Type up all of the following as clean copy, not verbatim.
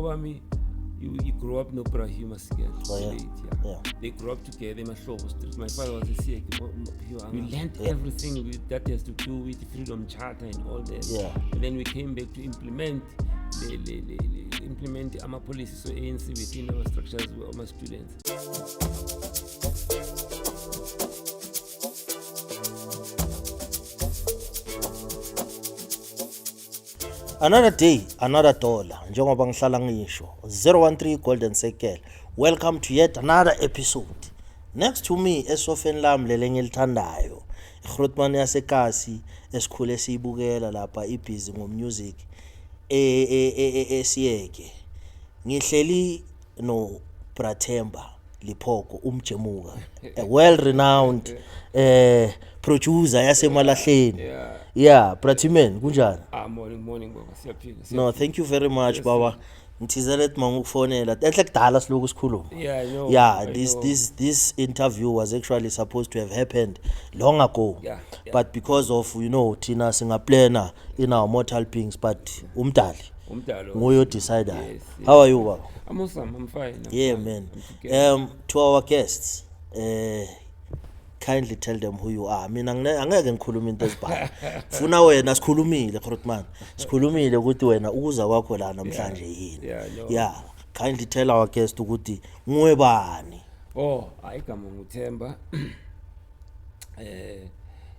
wami, you grew up no Brahim Masikela. Yeah. They grew up together. My father was a CA. We learned everything that has to do with the Freedom Charter and all that. Yeah. And then we came back to implement our policies, so ANC within our structures with our students. Another day, another dollar. Njengoba ngihlala ngisho 013 Golden Circle. Welcome to yet another episode. Next to me esofeni lami lele ngilithandayo. iGrootman yaseKasi esikhule siyibukela lapha ibhizi ngomusic esiyeke. Ngihleli no Brathemba Liphoko umjemuka. A well renowned producer yasemalahleni. Yeah, Bratiman, kunjani? Morning baba, siyaphila. No, thank you very much baba. Ngithizele ukuthi mangukufonela. Enhle kudala siloku sikhuluma. Yeah, this interview was actually supposed to have happened long ago. Yeah. But because of thina singaplana in our mortal beings, but umdali nguye decide. Yes. How are you baba? I'm awesome, I'm fine. Yeah, man. To our guests, kindly tell them who you are. Mina angeke ngikhuluma into ezibhala. Funa wena sikhulumile Grootman. Sikhulumile ukuthi wena ukuza kwakho la namhlanje yini. Yeah. Kindly tell our guests ukuthi nguwe bani. Igama nguThemba.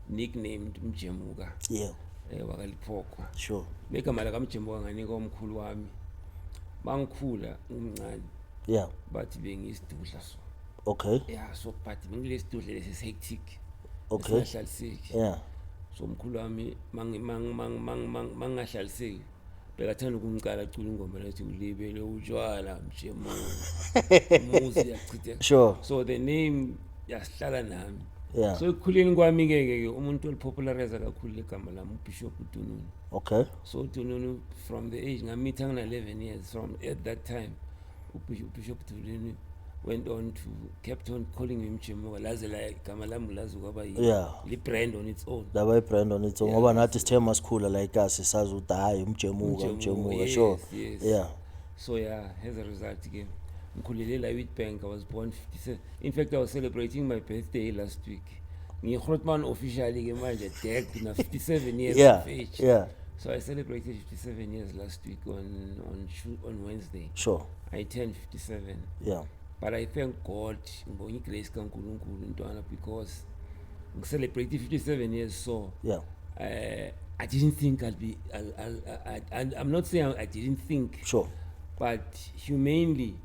Nicknamed Mjemuka. Yeah. Wakaliphoko. Sure. Begama la kaMjemuka nganika omkhulu wami. Bangikhula umncane. Yeah. Bathi bengisidudla so. Okay. Yeah, so but bengilesidudla lesi hectic. Okay. Singahlaliseki. Yeah. So omkhulu wami mangahlaliseki bekathanda ukumcala acula ingoma lethi ulibele utshwala Mjemuka. Umuzi yachitheka. Sure. So the name yasihlala nami. Yeah. So ekukhuleni kwami ke umuntu olipopularize kakhulu igama lami uBishop Tununu. Okay. So Tununu from the age ngamitha ngina 11 years from at that time uBishop Tununu went on to kept on calling me Mjemuka laze la igama lami lazi kwaba li brand on its own. Laba brand on its own ngoba nathi sithema sikhula la ikasi sazi ukuthi hayi Mjemuka sure. Yes. Yeah. So as a result ke ngikhulele la Witbank. I was born 57. In fact, I was celebrating my birthday last week. Ngigrootman officially ke manje decked na 57 years of age. Yeah. So I celebrated 57 years last week on Wednesday. Sure. I turned 57. Yeah. But I thank God ngibonga igrace kaNkulunkulu ntwana because celebrated 57 years so. Yeah. I didn't think I'm not saying I didn't think. Sure. But humanly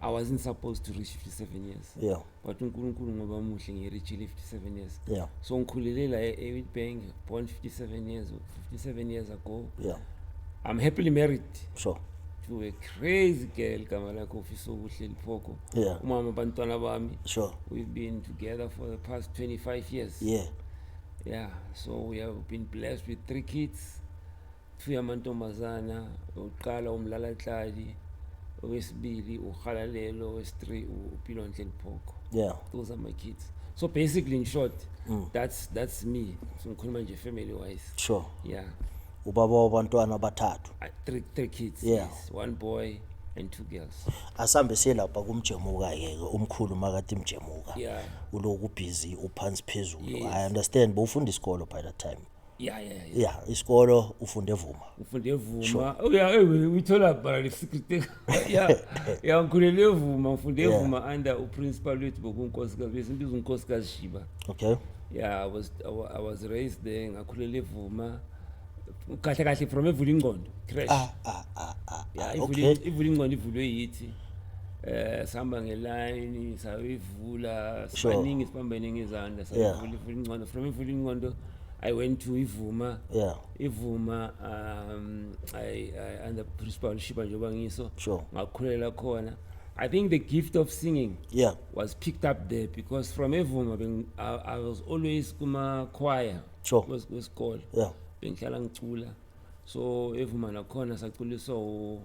I wasn't supposed to reach 57 years. Yeah. But uNkulunkulu ngoba muhle ngireachile 57 years. Yeah. So ngikhulele la eWitbank born 57 years ago. Yeah. I'm happily married. Sure. To a crazy girl gama lakho Fiso Buhle Liphoko. Yeah. Umama bantwana bami. Sure. We've been together for the past 25 years. Yeah. So we have been blessed with 3 kids. 2 yamantombazana, uqala umlalahlali, owesibili uGalalelo, owesi3 uPilonhle Liphoko. Yeah. Those are my kids. So basically in short, that's me. So ngikhuluma nje family wise. Sure. Yeah. Ubaba wabantwana bathathu. 3 kids. Yeah. Yes. 1 boy and 2 girls. Asambe selapha kumjemuka ke umkhulu makathi Mjemuka. Yeah. Uloku busy uphansi phezulu. Yes. I understand bowufunda isikolo by that time. Yeah. Isikolo ufunde Vuma. Ufunde Vuma. Sure. Oh yeah, we told about the secret. Yeah, ngikhulele Vuma, ufunde Vuma under uprincipal wethu bokunkosikazi, besimbiza unkosikazi Shiba. Okay. Yeah, I was raised there ngakhulele Vuma. Kahle from evula ingqondo crash. Okay. Ivula ingqondo ivulwe yithi. Sihamba ngeline, sayivula, sibaningi sibambene ngezandla, sayivula ingqondo from evula ingqondo. I went to Ivuma. Yeah. Ivuma I under principal Shiba njoba ngiso. Sure. Ngakhulela khona. I think the gift of singing was picked up there because from Ivuma I was always kuma choir. Sure. Was called. Yeah. Bengihlala ngicula. So Ivuma nakhona saculiswa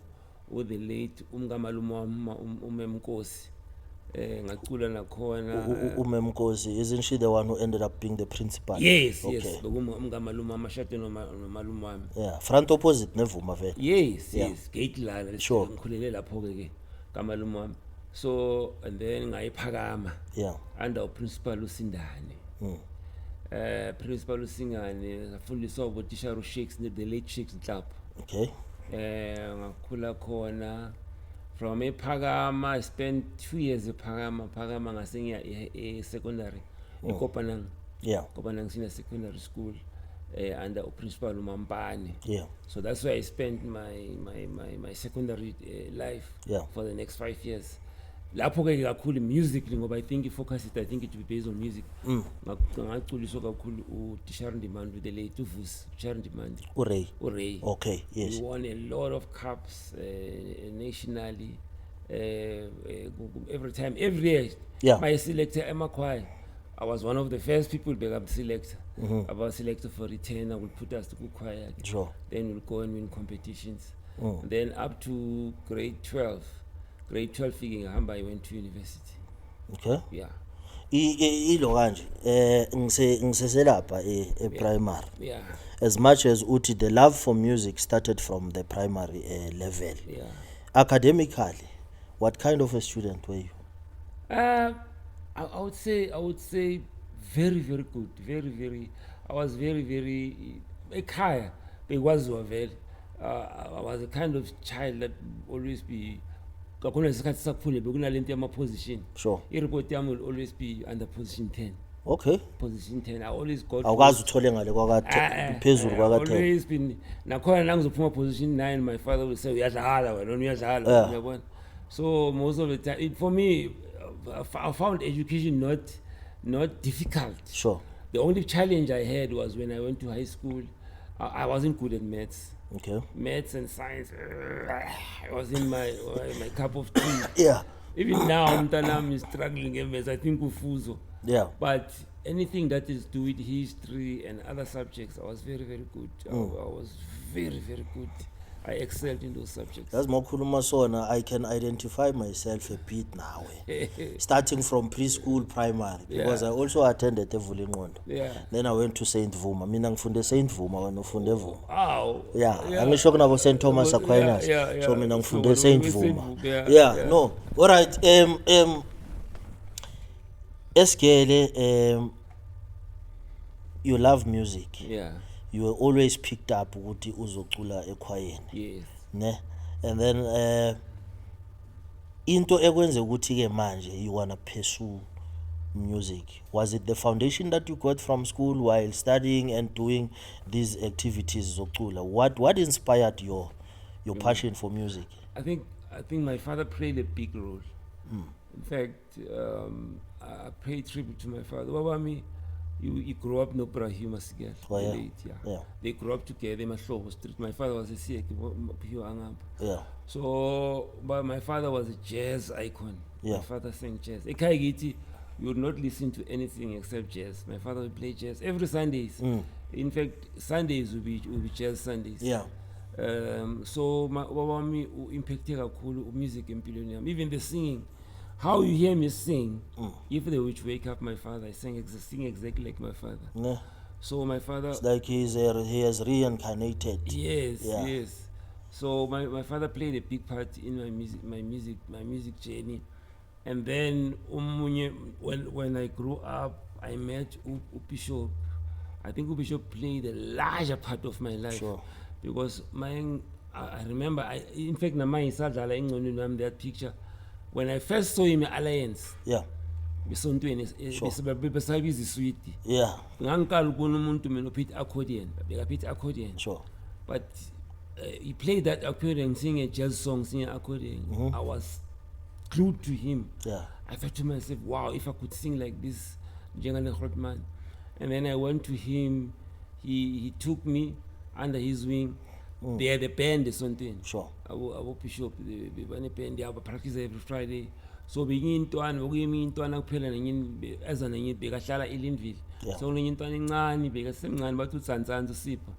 the late umngamalume wami uMemnkosi. ngacula nakhona. Umemkosi, isn't she the one who ended up being the principal? Yes, Okay. yes. Ngamalume amashade nomalume wami. Yeah, front opposite nevuma vele. Yes, Yeah. yes. Gate lana. Sure. Ngikhulele lapho ke kamalume wami. So and then ngayiphakama. Yeah. Under principal uSindane. Principal uSingane ngafundiswa ubotishara uShakes the late Shakes Club. Okay. Ngakhula khona from ephakama. I spent 2 years ephakama ngasengiya secondary eKopanang. Yeah. Kopanang Senior Secondary School under principal uMampane. Yeah. So that's where I spent my secondary life. Yeah. For the next 5 years. Lapho ke kakhulu music ngoba I think focus it will be based on music. Ngaculiswa kakhulu uTishara Ndimandi with the late Vusi Tishara Ndimandi. Uray. Okay, yes. We won a lot of cups nationally. Every year. Yeah. My selector Emma Kwai. I was one of the first people become selector. I was selected for return. I would put us to good choir. Sure. Then we'll go and win competitions. Then up to grade 12. Grade 12 figuring I went to university. Okay. Yeah. Ilo kanje ngiseselapha primary. Yeah. As much as uthi the love for music started from the primary level. Yeah. Academically, what kind of a student were you? I would say very, very good. Very. I was very ekhaya bekwaziwa vele. I was a kind of child that always be kakhona isikhathi sakufunda bekunalento yama position. Sure. I-report yami will always be under position 10. Okay. Position 10. I always got Awukazi uthole ngale kwaka phezulu kwaka 10. Always been nakhona nangizophuma position 9 my father would say uyadlala wena uyadlala uyabona. So most of the time for me I found education not difficult. Sure. The only challenge I had was when I went to high school. I wasn't good at maths. Okay. Maths and science wasn't my cup of tea. Yeah. Even now I'm struggling in maths. I think ufuzo. Yeah. But anything that is to do with history and other subjects, I was very, very good. I was very, very good. I excelled in those subjects. That's mokhuluma sona. I can identify myself a bit now. Starting from preschool, primary, because I also attended Evulingqondo. Yeah. Then I went to Saint Vuma. Mina ngifunde Saint Vuma wena ufunde Vuma. Wow. Yeah. Angisho kunabo Saint Thomas Aquinas. So mina ngifunde Saint Vuma. Yeah. No. All right. Eskele you love music. Yeah. You were always picked up ukuthi uzocula ekhwayeni. Yes. Ne? And then into ekwenze ukuthi ke manje you wanna pursue music. Was it the foundation that you got from school while studying and doing these activities zocula? What inspired your passion for music? I think my father played a big role. In fact, I pay tribute to my father. Wabami, you grew up no Brahima Sigel. Oh, yeah. Yeah. They grew up together in Mahlobo Street. My father was a Sikh. Yeah. So, but my father was a jazz icon. Yeah. My father sang jazz. Ekaigiti, you would not listen to anything except jazz. My father would play jazz every Sundays. In fact, Sundays would be jazz Sundays. Yeah. So my wami impacted kakhulu music empilweni yami. Even the singing. How you hear me sing, if they would wake up my father, I sing exactly like my father. Yeah. So my father... It's like he has reincarnated. Yes, yeah. Yes. So my father played a big part in my music journey. And then when I grew up, I met Bishop. I think Bishop played a larger part of my life. Sure. Because I remember, in fact, that picture. When I first saw him in Alliance, yeah, besabiza sweet. Yeah. Ngankala ukubona umuntu mina ophethe accordion. Sure. But he played that accordion, singing a jazz song, singing accordion. I was glued to him. Yeah. I thought to myself, wow, if I could sing like this, Jengane Grootman. And then I went to him. He took me under his wing. They had a band or something. Sure. Abo Bishop, they run a band, they have a practice every Friday. So begin to kuphela nenye eza nenye bekahlala eLindville. So nenye intwana encane bekasemncane bathi uTsantsantsa Sipho.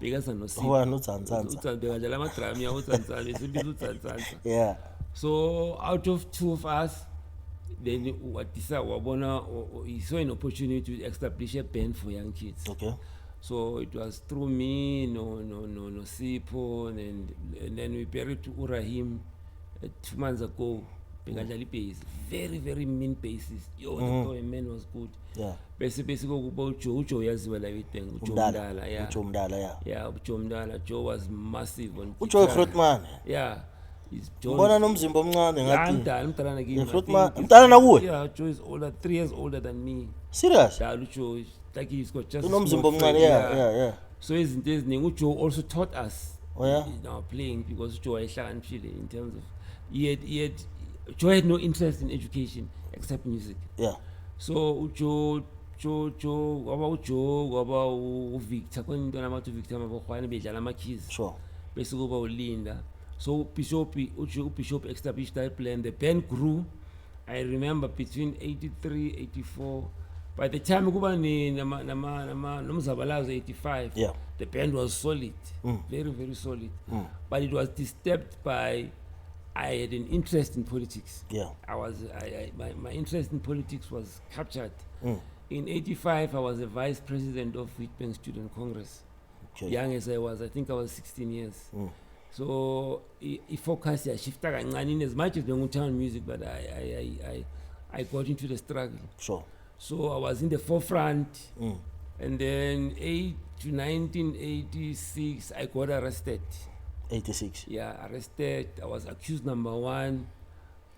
Bekaza noSipho. Wena uTsantsantsa. Bekadlala ama-drum ya uTsantsantsa besibiza uTsantsantsa. Yeah. So out of two of us, Then what he saw an opportunity to establish a band for young kids. Okay. So it was through me, no Sipo, and then we buried to Urahim 2 months ago. Bengadlali bass, very mean basses. Yo, the man was good. Yeah. Basically about Joe yaziwa la witeng Umdala, yeah. Ujo Mdala, yeah. Yeah, Joe Umdala. Joe was massive on Ujo guitar. Grootman. Yeah. Mbona nomzimba omncane ngathi. Mdala nakini. Grootman, mdala nakuwe? Yeah, Joe is older, 3 years older than me. Serious? Joe is like he's got just Unomzimba omncane, yeah. So Joe also taught us in our playing, because Joe wayehlakaniphile in terms of Joe had no interest in education except music. Yeah. So Joe kwaba Victor konintwana amathu Victor mabokhwane bedlala ama keys. Sure. Bese kuba uLinda. So Bishop established that plan. The band grew. I remember between 83, 84. By the time kuba nomzabalazo 85, yeah, the band was solid, very solid. But it was disturbed by I had an interest in politics. Yeah. My interest in politics was captured. In 85, I was the vice president of Witbank Student Congress. Okay. Young as I was, I think I was 16 years. So I focused, I shifted as much as the town music, but I got into the struggle. Sure. So I was in the forefront, and then 1986, I got arrested. 86. Yeah, arrested. I was accused number 1.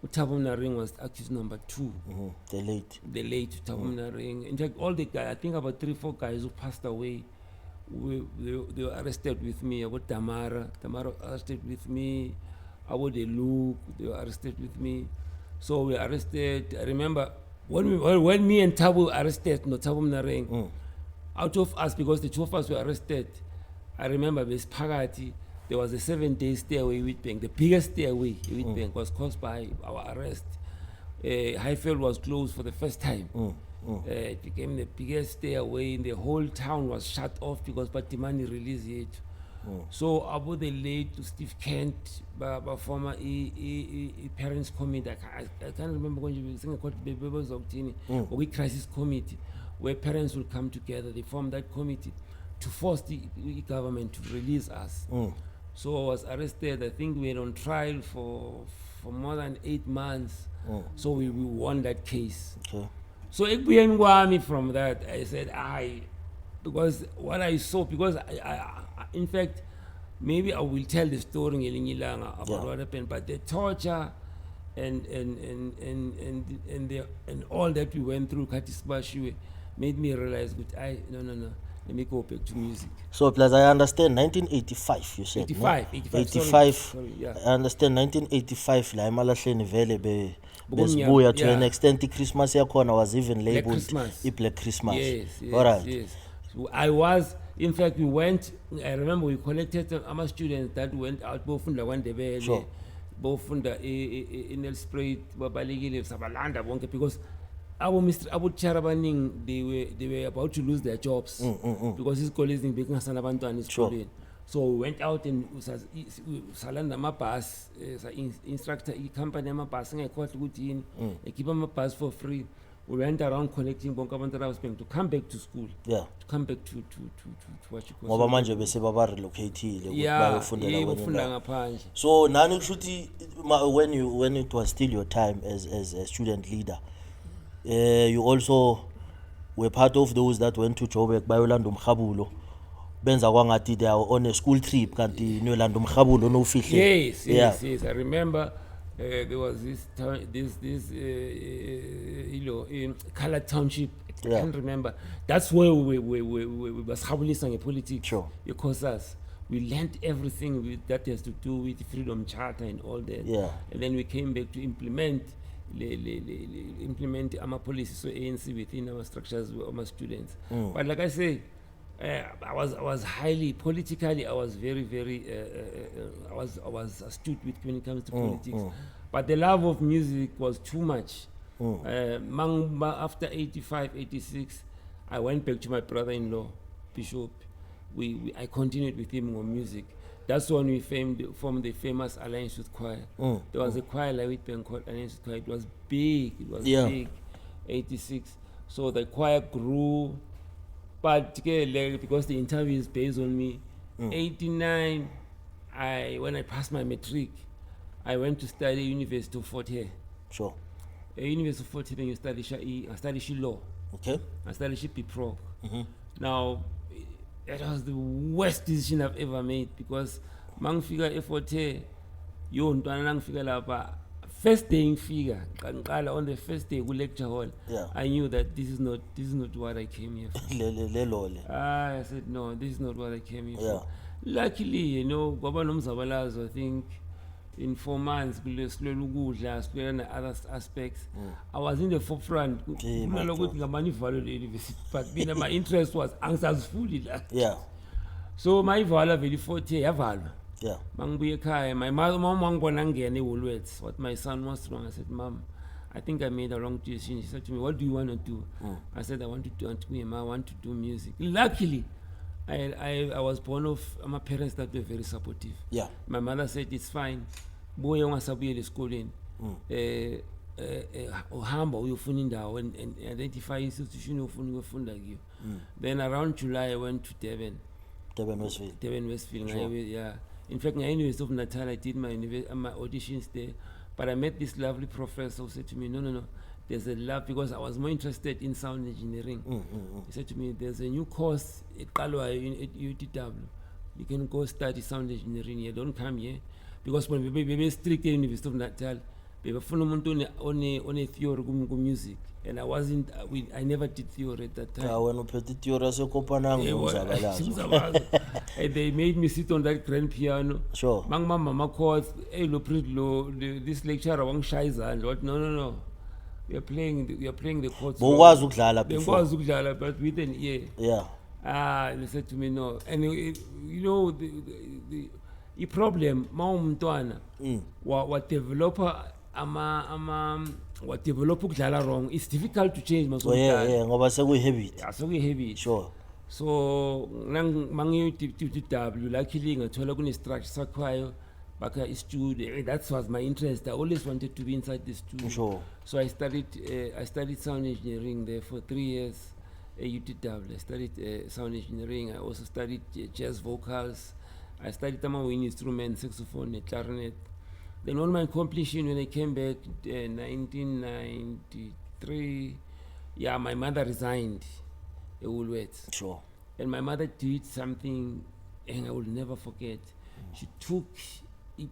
Thabo Mnaring was accused number 2. The late Thabo Mnaring. In fact, all the guys, I think about 3-4 guys who passed away, they were arrested with me. I got Tamara arrested with me. I got Luke, they were arrested with me. So we were arrested. I remember when me and Thabo arrested, Thabo Mnaring, out of us, because the 2 of us were arrested, I remember this Pagati. There was a 7-day stay away with Witbank. The biggest stay away with Witbank was caused by our arrest. Highfield was closed for the first time. It became the biggest stay away, and the whole town was shut off because Batimani released it. So about the late to Steve Kent, former parents committee. I can't remember when you were called the crisis committee, where parents will come together. They formed that committee to force the government to release us. So I was arrested. I think we were on trial for more than 8 months. So we won that case. Okay. So from that, I said, because what I saw, because I in fact, maybe I will tell the story about what happened, but the torture and all that we went through, Katisbashiwe, made me realize that no. Let me go back to music. So, plus I understand 1985, you said. 85. Sorry, yeah. I understand 1985, la imalahleni vele besibuya to an extent. The Christmas yakhona was even labeled Black Christmas. Yes. All right. Yes. So I remember we collected our students that went out, bofunda kwaNdebele, sure, bofunda in Nelspruit, babalekile sabalanda bonke, because Abu Charabaning, they were about to lose their jobs because his colleagues in Bekingasana Bantuan is schooling. So we went out and Salanda Mapas, instructor company Mapas, and I called Gutin, I keep my pass for free. We went around collecting Bonkabantara to come back to school. Yeah. To come back to what you call. Ngoba manje bese baba relocate. Yeah. So nani kushuthi when it was still your time as a student leader, you also were part of those that went to Joburg bayolanda umkhabulo. Benza kwangathi they are on a school trip kanti niyolanda umkhabulo no fihle. Yes. I remember there was this in Kala Township. I can't remember. That's where we was hablisang politics. Sure. Because we learned everything that has to do with the Freedom Charter and all that. Yeah. And then we came back to implement our policies, so ANC within our structures, our students. But like I say, I was highly politically. I was very I was astute when it comes to politics. But the love of music was too much. After 85, 86, I went back to my brother-in-law, Bishop. I continued with him on music. That's when we formed the famous Alliance Youth Choir. There was a choir like band called Alliance Youth Choir. It was big. It was big. 86. So the choir grew, but because the interview is based on me. 89, when I passed my matric, I went to study University of Fort Hare. Sure. At University of Fort Hare, you study I studied law. Okay. I studied Pro. Now, that was the worst decision I've ever made because mang figure effort yo ntwana nang figure lapa first day in figure on the first day we lecture hall. I knew that this is not what I came here for. I said no, this is not what I came here for. Luckily, you know, Baba Nomzabalazo, I think in 4 months other aspects. I was in the forefront. But my interest was unsuccessfully. So my vala very 40 yavala. My mom what my son was wrong. I said, Mom, I think I made a wrong decision. She said to me, what do you want to do? I said, I want to do music. Luckily, I was born of my parents that were very supportive. My mother said, it's fine. Boy, you must be in school in. Uhamba uyofuna indawo and identify institution ofuna you. Then around July I went to Devon Westfield. Yeah. In fact, in University of Natal I did my auditions there, but I met this lovely professor who said to me, no, there's a lab, because I was more interested in sound engineering. He said to me, there's a new course at UTW. You can go study sound engineering here. Don't come here. Because when we were strict at University of Natal, we were on a theory of music. And I never did theory at that time. And they made me sit on that grand piano. Sure. Mama chords, this lecturer won't shy. No. You're playing the chords. But with an ear. They said to me, no. And you know, the problem, what developer what develop wrong, it's difficult to change. So we heavy. Sure. So luckily ngathola structure sakwayo baka studio. That was my interest. I always wanted to be inside the studio. Sure. So I studied sound engineering there for 3 years at UTW. I studied sound engineering. I also studied jazz vocals. I studied wind instruments, saxophone, clarinet. Then on my completion, when I came back in 1993, my mother resigned at Woolworths. Sure. And my mother did something, and I will never forget. She took a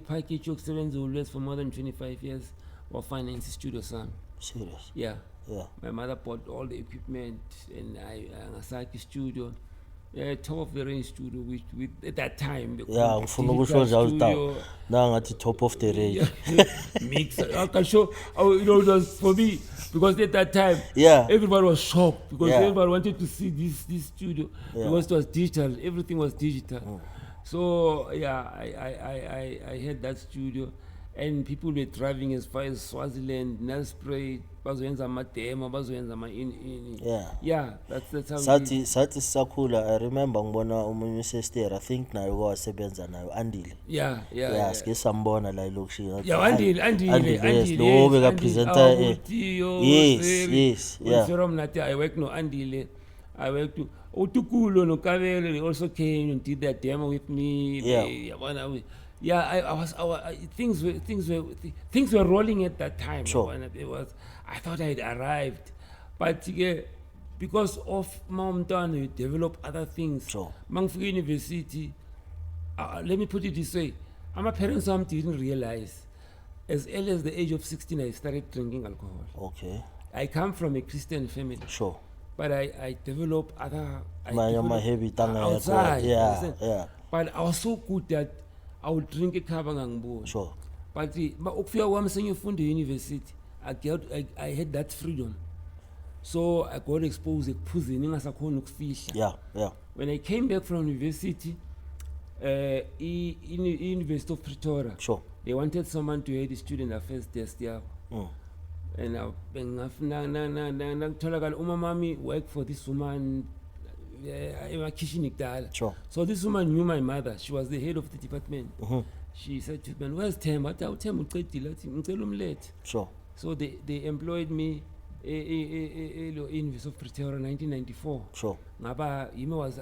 package of 7 Woolworths for more than 25 years while financing studio sound. Serious? Yeah. My mother bought all the equipment, and I started the studio. Top of the range studio, which with at that time, top of the range. Mix. I can show. It was for me because at that time, everybody was shocked because everybody wanted to see this studio because it was digital. Everything was digital. So I had that studio, and people were driving as far as Swaziland, Nelspruit, bazoyenza amademo, bazoyenza that's how sathi sisakhula. I remember ngibona umunye sister, I think nayo wasebenza nayo Andile. Sike sambona la elokishini. Andile lo beka presenter. Yes. From Natal I worked no Andile. I worked to Utukulo no Kavele. They also came and did that demo with me. Things were rolling at that time. Sure. I thought I had arrived, but because of Mountana, you develop other things. Sure. Mangfui University. Let me put it this way: my parents didn't realize. As early as the age of 16, I started drinking alcohol. Okay. I come from a Christian family. Sure. But I developed other. Outside. But I was so good that I would drink a kabangangbo. Sure. But when you fund the university, I had that freedom. So I got exposed to When I came back from university, University of Pretoria, sure, they wanted someone to head the student affairs desk there. And umamami worked for this woman emakhishini kudala. Sure. So this woman knew my mother. She was the head of the department. She said to me, "Where's Tem?" I said, "Tem uqedile athi ngicela umlethe." Sure. So they employed me University of Pretoria 1994. Sure. Ngaba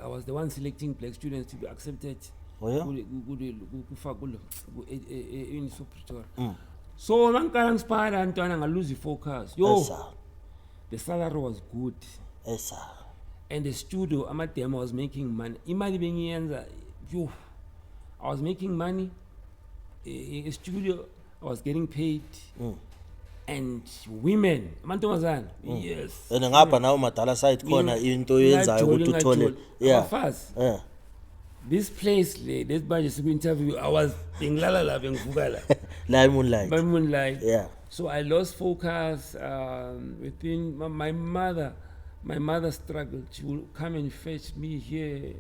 I was the one selecting black students to be accepted. Oh yeah. University of Pretoria. So mangikala ngisiphala ntwana nga lose focus. Yo. Yes, sir. The salary was good. Yes, sir. And the studio, amademo was making money. Imali bengiyenza, yo, I was making money. A studio, I was getting paid. And women, amantombazana, yes. And ngapha nawo madala side khona into yenzayo ukuthi uthole. Yeah. Yeah. This place, this budget interview, I was ngilala la bengivuka la. Live moonlight. By moonlight. Yeah. So I lost focus within my mother. My mother struggled. She would come and fetch me here.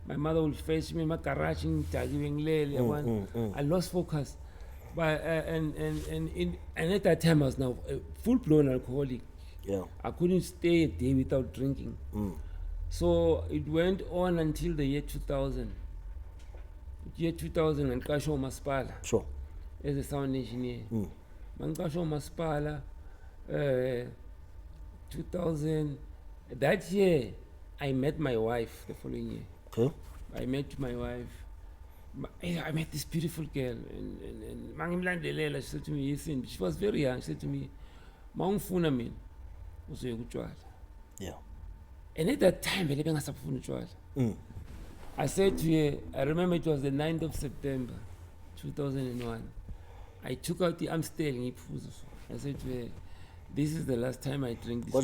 My mother would fetch me. I lost focus. But and at that time I was now a full-blown alcoholic. Yeah. I couldn't stay a day without drinking. So it went on until the year 2000. Year 2000 and Kasho Maspala. Sure. As a sound engineer. Kasho Maspala 2000. That year, I met my wife the following year. Okay. I met my wife. I met this beautiful girl. And she said to me, listen, she was very young. She said to me, Maungfuna min, yeah. And at that time, I said to her, I remember it was the 9th of September, 2001. I took out the Amstel. I said to her, this is the last time I drink this. Yeah.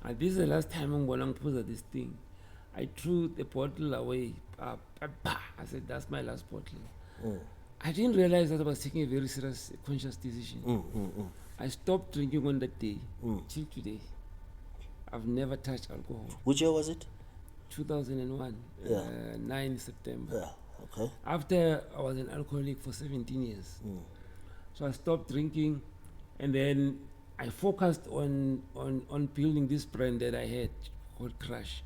And this is the last time I'm going to put this thing. I threw the bottle away. I said, that's my last bottle. I didn't realize that I was taking a very serious, conscious decision. I stopped drinking on that day till today. I've never touched alcohol. Which year was it? 2001, 9 September. Yeah. Okay. After I was an alcoholic for 17 years. So I stopped drinking, and then I focused on building this brand that I had called Crush.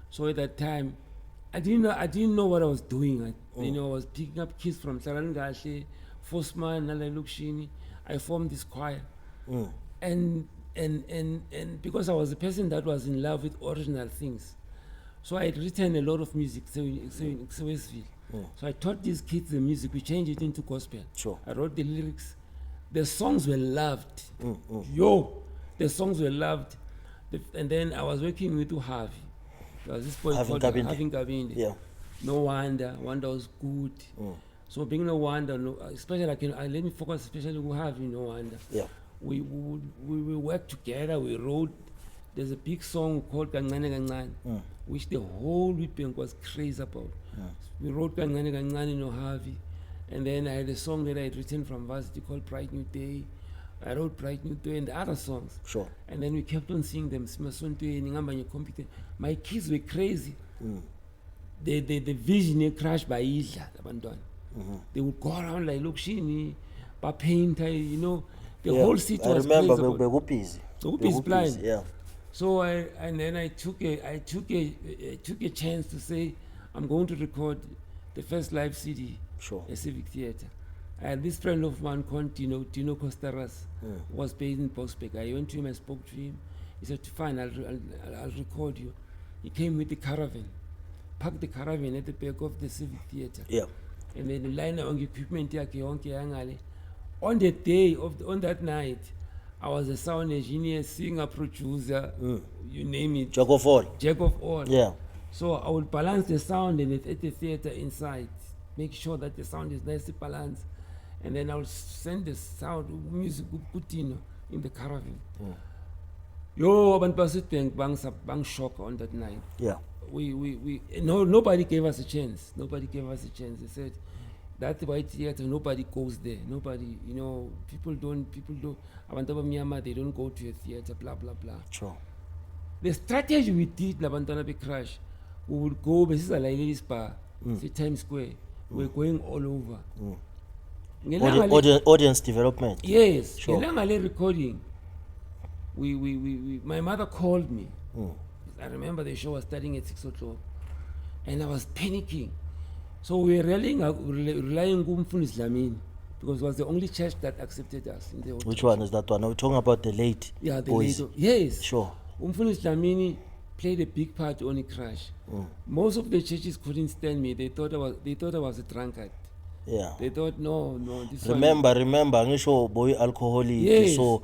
So at that time, I didn't know what I was doing. I was picking up kids from Sarangashe, Fosman, Nalalukshini. I formed this choir, and because I was a person that was in love with original things, so I had written a lot of music. So I taught these kids the music. We changed it into gospel. Sure. I wrote the lyrics. The songs were loved. The songs were loved. And then I was working with Harvey. There was this boy called Having Kabinde. Yeah. No Wonder. Wonder was good. So being No Wonder, especially let me focus especially on Harvey No Wonder. Yeah. We worked together. We wrote. There's a big song called Kancane Kancane, which the whole Witbank was crazy about. We wrote Kancane Kancane no Harvey, and then I had a song that I had written from varsity called Bright New Day. I wrote Bright New Day and the other songs. Sure. And then we kept on singing them. My kids were crazy. The vision crashed by Isla. They would go around like Lokshini, painter, the whole city was crazy. I remember busy. Is blind. Yeah. So I took a chance to say I'm going to record the first live CD, Sure. a Civic Theatre. And this friend of mine called Dino Costaras was based in Boksburg. I went to him, I spoke to him. He said, fine, I'll record you. He came with the caravan, parked the caravan at the back of the Civic Theatre. Yeah. And then the line on equipment on the day on that night, I was a sound engineer, singer, producer, you name it. Jack of all. Jack of all. Yeah. So I would balance the sound and at the theater inside, make sure that the sound is nicely balanced, and then I would send the sound music in the caravan. Yo, bang shock on that night. Yeah. Nobody gave us a chance. They said that white theater, nobody goes there. Nobody, people don't. Abantu abamnyama, they don't go to a theater. Blah blah blah. Sure. The strategy we did, Labantana Be Crash, we would go. This is a ladies bar, say Times Square. We're going all over. Audience development. Yes. Sure. Recording. my mother called me. I remember the show was starting at 6 o'clock, and I was panicking. So we were relying on Mfundisi Dlamini, because it was the only church that accepted us in the whole Which church. one is that one? Are we talking about the late Yeah, the boys? late, yes. Sure. Mfundisi Dlamini played a big part on the crash. Most of the churches couldn't stand me. They thought I was a drunkard. Yeah. They thought, no, this Remember, ngisho boy alcoholic. Yes. So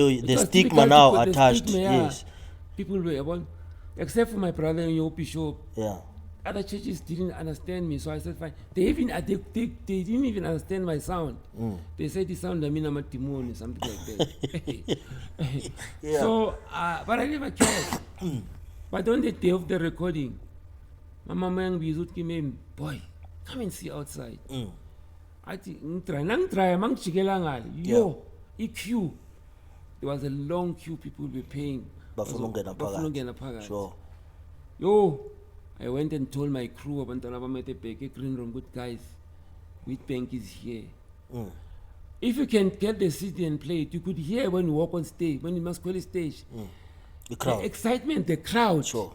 It the was stigma difficult now to put the attached. stigma, yeah. Yes. People were, except for my brother and your bishop, Yeah. other churches didn't understand me. So I said, fine. They didn't even understand my sound. They said the sound I mean I'm a demon or something like that. Yeah. So, but I never cared. But on the day of the recording, my mama and we came, boy, come and see outside. I think try, yo, EQ. There was a long queue. People were paying. Bafuna ukungena phakathi. Sure. Yo, I went and told my crew abantwana bami at the green room, good guys, Wheatbank is here. If you can get the CD and play it, you could hear when you walk on stage, when you must call stage. The crowd. The excitement, the crowd. Sure.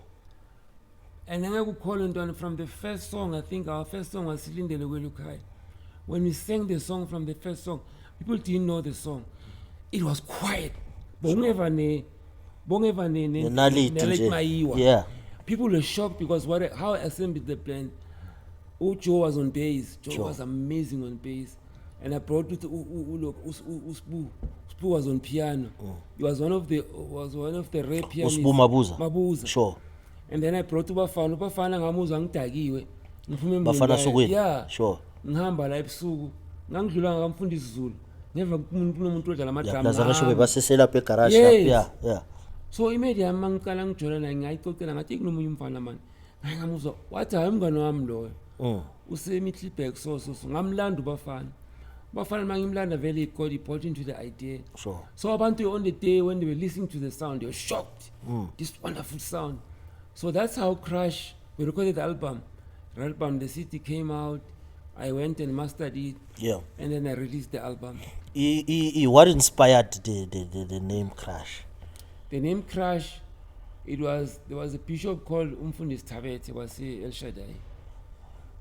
And then I would call on from the first song. I think our first song was Silindele Welukai. When we sang the song from the first song, people didn't know the song. It was quiet. Naliti nje. Yeah. People were shocked because how I assembled the band. Joe was on bass. Joe was amazing on bass. And I brought it to Usbu. Usbu was on piano. He was one of the rare pianists. Usbu Mabuza. Sure. And then I brought to Bafana. Bafana ngamuzwa ngitakiwe. Bafana Sugwini. Yeah. Sure. Ngihamba la ebusuku. Ngangidlula ngamfundisi Zulu. Never kumuntu odlala Yaplaza amadrama. ngisho bebasesela lapha egarage. Yes. Yeah. So imedia mangicala ngijola naye ngayixoxela ngathi kunomunye umfana manje. Ngamuzwa wathi hayi umngane wami loyo. Usemitlibek so ngamlanda ubafana. Bafana mangimlanda vele ikodi bought into the idea. Sure. So abantu on the day when they were listening to the sound, they were shocked. This wonderful sound. So that's how Crash, we recorded the album. The CD came out. I went and mastered it. Yeah. And then I released the album. What inspired the name Crash? The name Crash, there was a bishop called Mfundisi Tabete, was El Shaddai.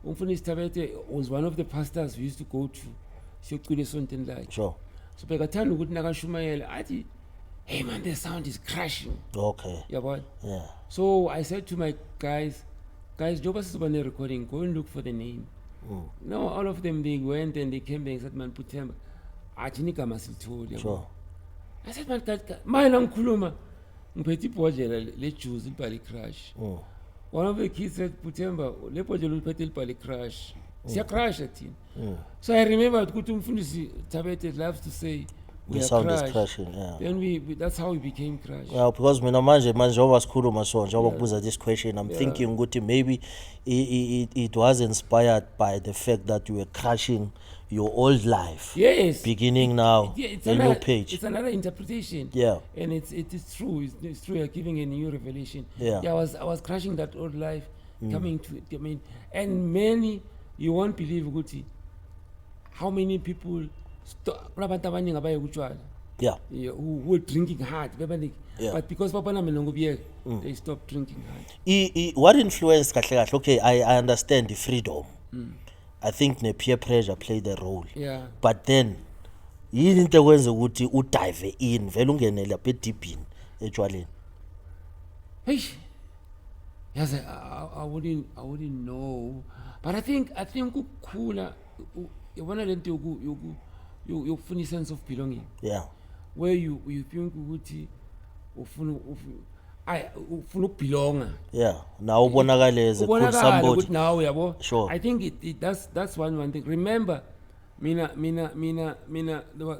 Mfundisi Tabete was one of the pastors we used to go to. Sure. So bekathanda ukuthi nakashumayela athi, hey man, the sound is crashing. Okay. Yeah. So I said to my guys, Joba Sisubane recording, go and look for the name. No, all of them, they went and they came back and said, man, Putemba, achinika masilitholi. Sure. I said, man, mayela ngikhuluma ngiphethe ibhodlela lejuice libhali Crash. One of the kids said, Putemba, le bhodlela uliphethe libhali Crash. Siya crash thina. So I remember ukuthi umfundisi Tabete loves to say, we the are sound Crash. is crashing, yeah. Then that's how we became Crash. Yeah, because mina manje njengoba sikhuluma so njengoba kubuza this question, I'm thinking ukuthi maybe it was inspired by the fact that you were crashing your old life. Yes. Beginning now, It's a new page. It's another interpretation. Yeah. And it is true. It's true. You're giving a new revelation. Yeah. I was crashing that old life, coming to it. And many, you won't believe Guti, how many people Yeah. who were drinking hard. But because they stopped drinking hard. What influenced kahle kahle? Okay, I understand the freedom. I think the peer pressure played a role. Yeah. But then yini into ekwenza ukuthi udive in vele ungene lapha edibini etshwaleni? Hey. Yes, I wouldn't know. But I think ukukhula yabona lento yokufuna a sense of belonging. Yeah. Where you think ukuthi ufuna ukubelonga. Yeah. Now ubonakale as a cool somebody. Now yabo. Sure. I think that's one thing. Remember, mina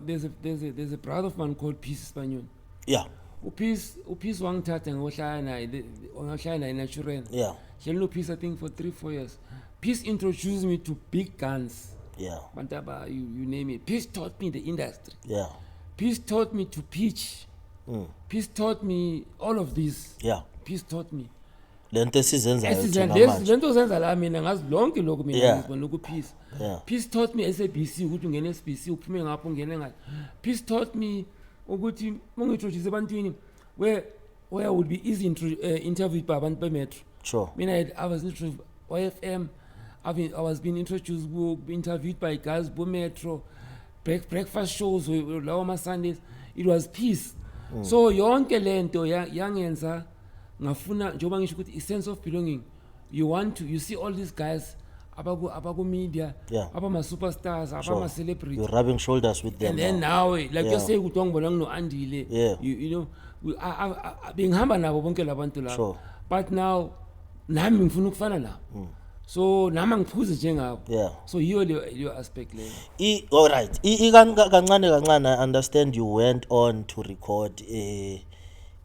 there's a brother of mine called Peace Spanion. Yeah. Peace wangithatha ngohlala naye natural. Yeah. Hello Peace, I think for 3-4 years. Peace introduced me to big guns. Yeah. Bantaba, you name it. Peace taught me the industry. Yeah. Peace taught me to pitch. Peace taught me all of this. Yeah. Peace taught me. Lento esizenzayo Lento zenza la mina ngazi lonke lokho mina ngibona ku Peace. Yeah. Peace taught me SABC ukuthi ungene SABC uphume ngapho ungene ngayo. Peace taught me ukuthi ungintroduce ebantwini where I would be easy interviewed by abantu bemetro. Sure. I was introduced YFM. I was being introduced, interviewed by guys Metro, breakfast shows lawo Sundays. It was peace. So yonke lento yangenza ngafuna njoba ngisho ukuthi a sense of belonging. You see all these guys abaku media, abama superstars, abama celebrities. You're rubbing shoulders with them. And then now like you say ukuthi ngibona no Andile. You know, bengihamba nabo bonke labantu la. Sure. But now nami ngifuna ukufana nabo. So nama ngiphuze njengabo. So your aspect le. All right. Kancane I understand you went on to record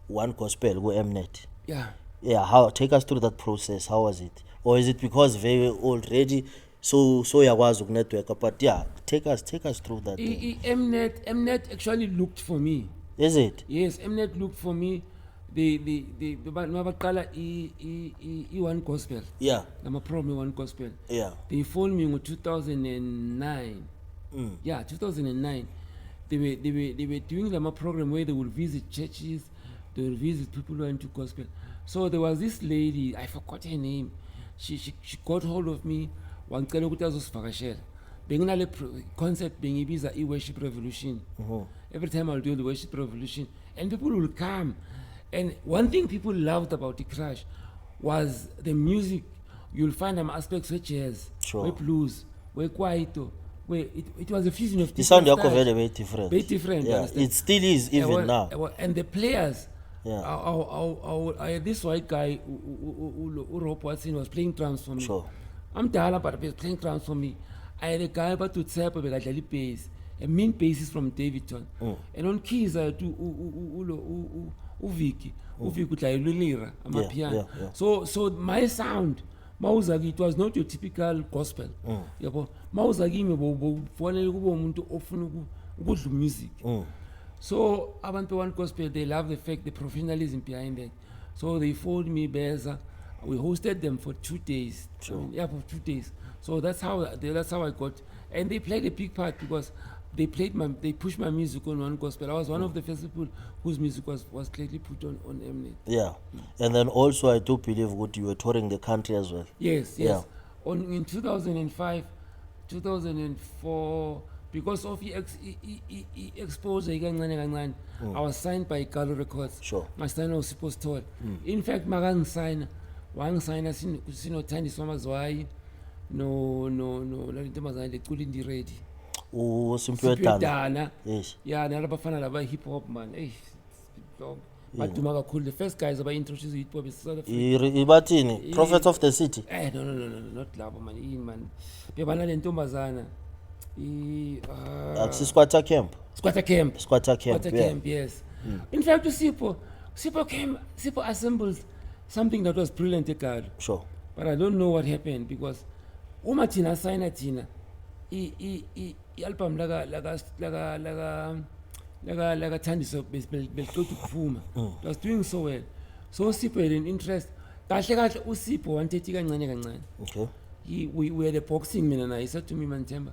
one gospel go Mnet. Yeah, how take us through that process? How was it? Or is it because very already so yakwazi ukunetwork, but take us through that. Mnet actually looked for me. Is it? Yes, Mnet looked for me. They mabaqala one gospel. Yeah. Nama program one gospel. Yeah. They phoned me in 2009. Yeah, 2009. They were doing a program where they would visit churches, they would visit people who went to gospel. So there was this lady, I forgot her name. She got hold of me. Wangicela ukuthi azosivakashela. Benginale concept bengibiza worship revolution. Every time I'll do the worship revolution, and people will come. And one thing people loved about the Crash was the music. You'll find some aspects where jazz, where blues, where kwaito, where it was a fusion of the sound very different. Very different. Yeah, it still is even now. And the players. Yeah. This white guy, Rob Watson, was playing drums for me. Sure. I'm Dala, but he was playing drums for me. I had a guy about to tap a bass. A main bass from Davidson. And on keys I do Uviki utlayilulira amapiano. So my sound mawuzaki it was not your typical gospel. Yabo mawuzaki bofonela kubo umuntu ofuna ukudla music. So abantu one gospel they love the fact the professionalism behind it. So they phoned me Beza. We hosted them for 2 days. Sure. For 2 days. So that's how I got, and they played a big part because they pushed my music on one gospel. I was one of the first people whose music was clearly put on Mnet. Yeah. And then also I do believe what you were touring the country as well. Yes. In 2005, 2004, because of exposure, I was signed by Galo Records. Sure. My sign was supposed to. In fact, Magang sign sino Tandi Somazwai, no, they couldn't be ready. Simpiwe. Yes. Yeah, nalabafana laba hip hop man. But the first guys about introduced hip hop is South Africa. Ibatini, Prophets of the City. No, not labo man. Bebana le ntombazana. Squatter Camp. Squatter Camp, yes. In fact, Sipo assembled something that was brilliant, Sure. But I don't know what happened because Tina signed Tina. Album laga Thandiso beqoqa ukuphuma. It was doing so well. So Sipo had an interest. Kahle uSipo wanted kancane. Okay. We had a boxing man and he said to me, Mantemba,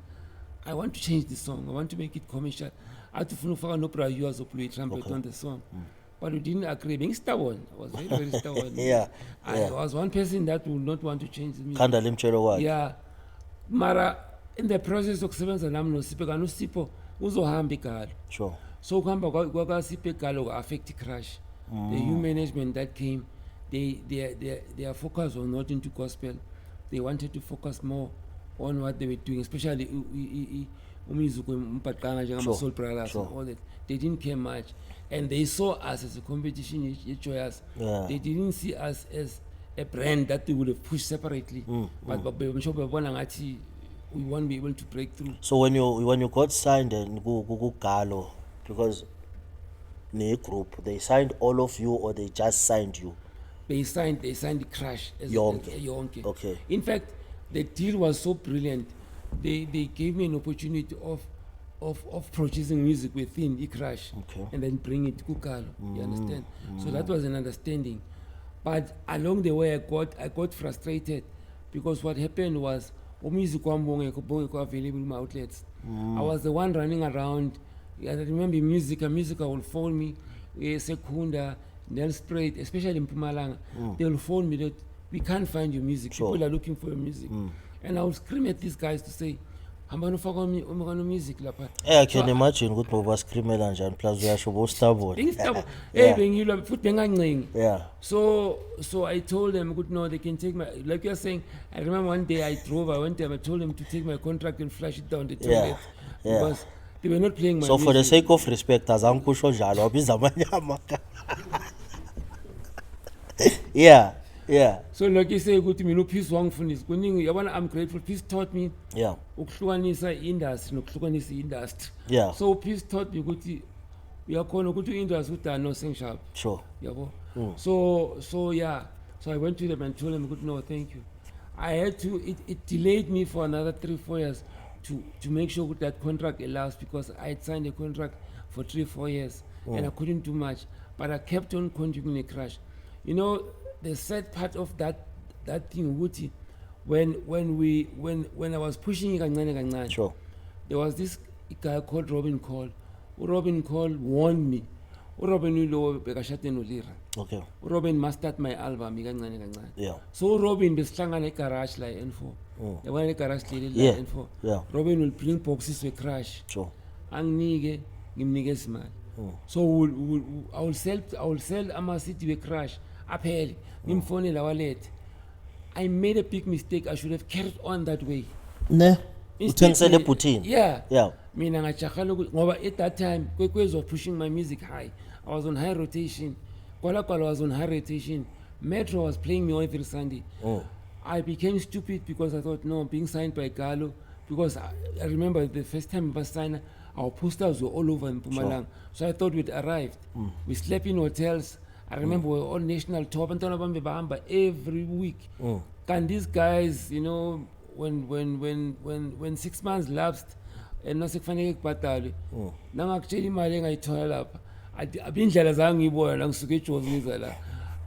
I want to change the song. I want to make it commercial. I had to find no prior yours to play trumpet on the song. But we didn't agree. Being stubborn. I was very, very stubborn. I was one person that would not want to change the music. Yeah. Mara, in the process of kusebenza nami noSipho uzohamba igalo. Sure. So kuhamba kwaSipho igalo affect Crash. The new management that came, their focus was not into gospel. They wanted to focus more on what they were doing, especially Soul Brothers and all that. They didn't care much. And they saw us as a competition, They didn't see us as a brand that they would have pushed separately. But I'm sure we won't be able to break through. So when you got signed and go Galo, because the group, they signed all of you or they just signed you? They signed the Crash as Yonke. Okay. In fact, the deal was so brilliant. They gave me an opportunity of producing music within the Crash, and then bring it to Kukalo. You understand? So that was an understanding. But along the way, I got frustrated because what happened was music was available in my outlets. I was the one running around I remember Musica will phone me, Secunda, Nelspruit, especially in Mpumalanga. They will phone me that we can't find your music. Sure. People are looking for your music. And I will scream at these guys to say, hambani ufaka music lapha. I can imagine ukuthi bobascreamela njani plus uyasho bo-stubborn. Bengilwa futhi bengancengi. Yeah. So I told them, good, no, they can take my, like you're saying, I remember one day I went there, I told them to take my contract and flush it down the toilet. Yeah. Because they were not playing my So music. for the sake of respect, azange kusho njalo wabiza amanyama. Yeah. So like you say, good to me, no peace wangfundisa. Kuningi yabona, I'm grateful. Peace taught me ukuhlukanisa industry nokuhlukanisa industry. Yeah. So peace taught me ukuthi uyakhona ukuthi industry uthi no sing sharp. Sure. Yabo. So yeah. So I went to them and told them, good, no, thank you. I had to, it delayed me for another 3-4 years to make sure that contract elapsed, because I had signed a contract for 3-4 years and I couldn't do much, but I kept on continuing the crash. You know, the sad part of that thing, Wuti, when I was pushing it, Sure. there was this guy called Robin Cole. Robin Cole warned me. Robin ulo bekashate noLira. Okay. Robin mastered my album Yeah. So Robin besihlangana egarage la N4. Yabona egarage leli la Yeah. N4. Yeah. Robin will bring boxes we crash. Sure. Anginike ngimnikeza imali. So I will sell ama city we crash aphele. Ngimfonela wallet. I made a big mistake. I should have carried on that way. Ne? Uthengisele ebhuthini. Yeah. Mina ngajahala ngoba at that time Kwekwezi was pushing my music high. I was on high rotation. Kwala was on high rotation. Metro was playing me every Sunday. I became stupid because I thought, no, being signed by Galo, because I remember the first time I was signed, our posters were all over in Mpumalanga. Sure. So I thought we'd arrived. We slept in hotels. I remember we were all national top and every week. And these guys, you know, when 6 months lapsed, and no sekufanele kubhadalwe nangakutshela imali engayithola lapha abindlela zange ngibona la ngisuke eJozi la.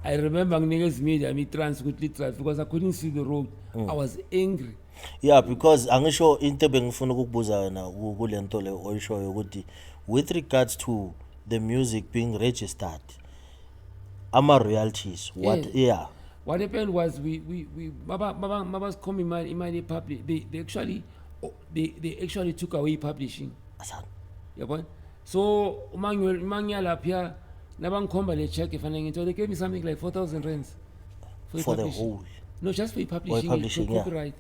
I remember nginikeza media trans ukuthi drive because I couldn't see the road. I was angry. Yeah, because angisho into ebengifuna ukukubuza wena kule nto le oyishoyo ukuthi with regards to the music being registered ama royalties what What happened was we Babas come imali public. They actually took away publishing. Yabona? So umangiyala lapha nabangikhomba le check efanele ngitho, they gave me something like 4,000 rands for the whole. No, just for publishing, copyright.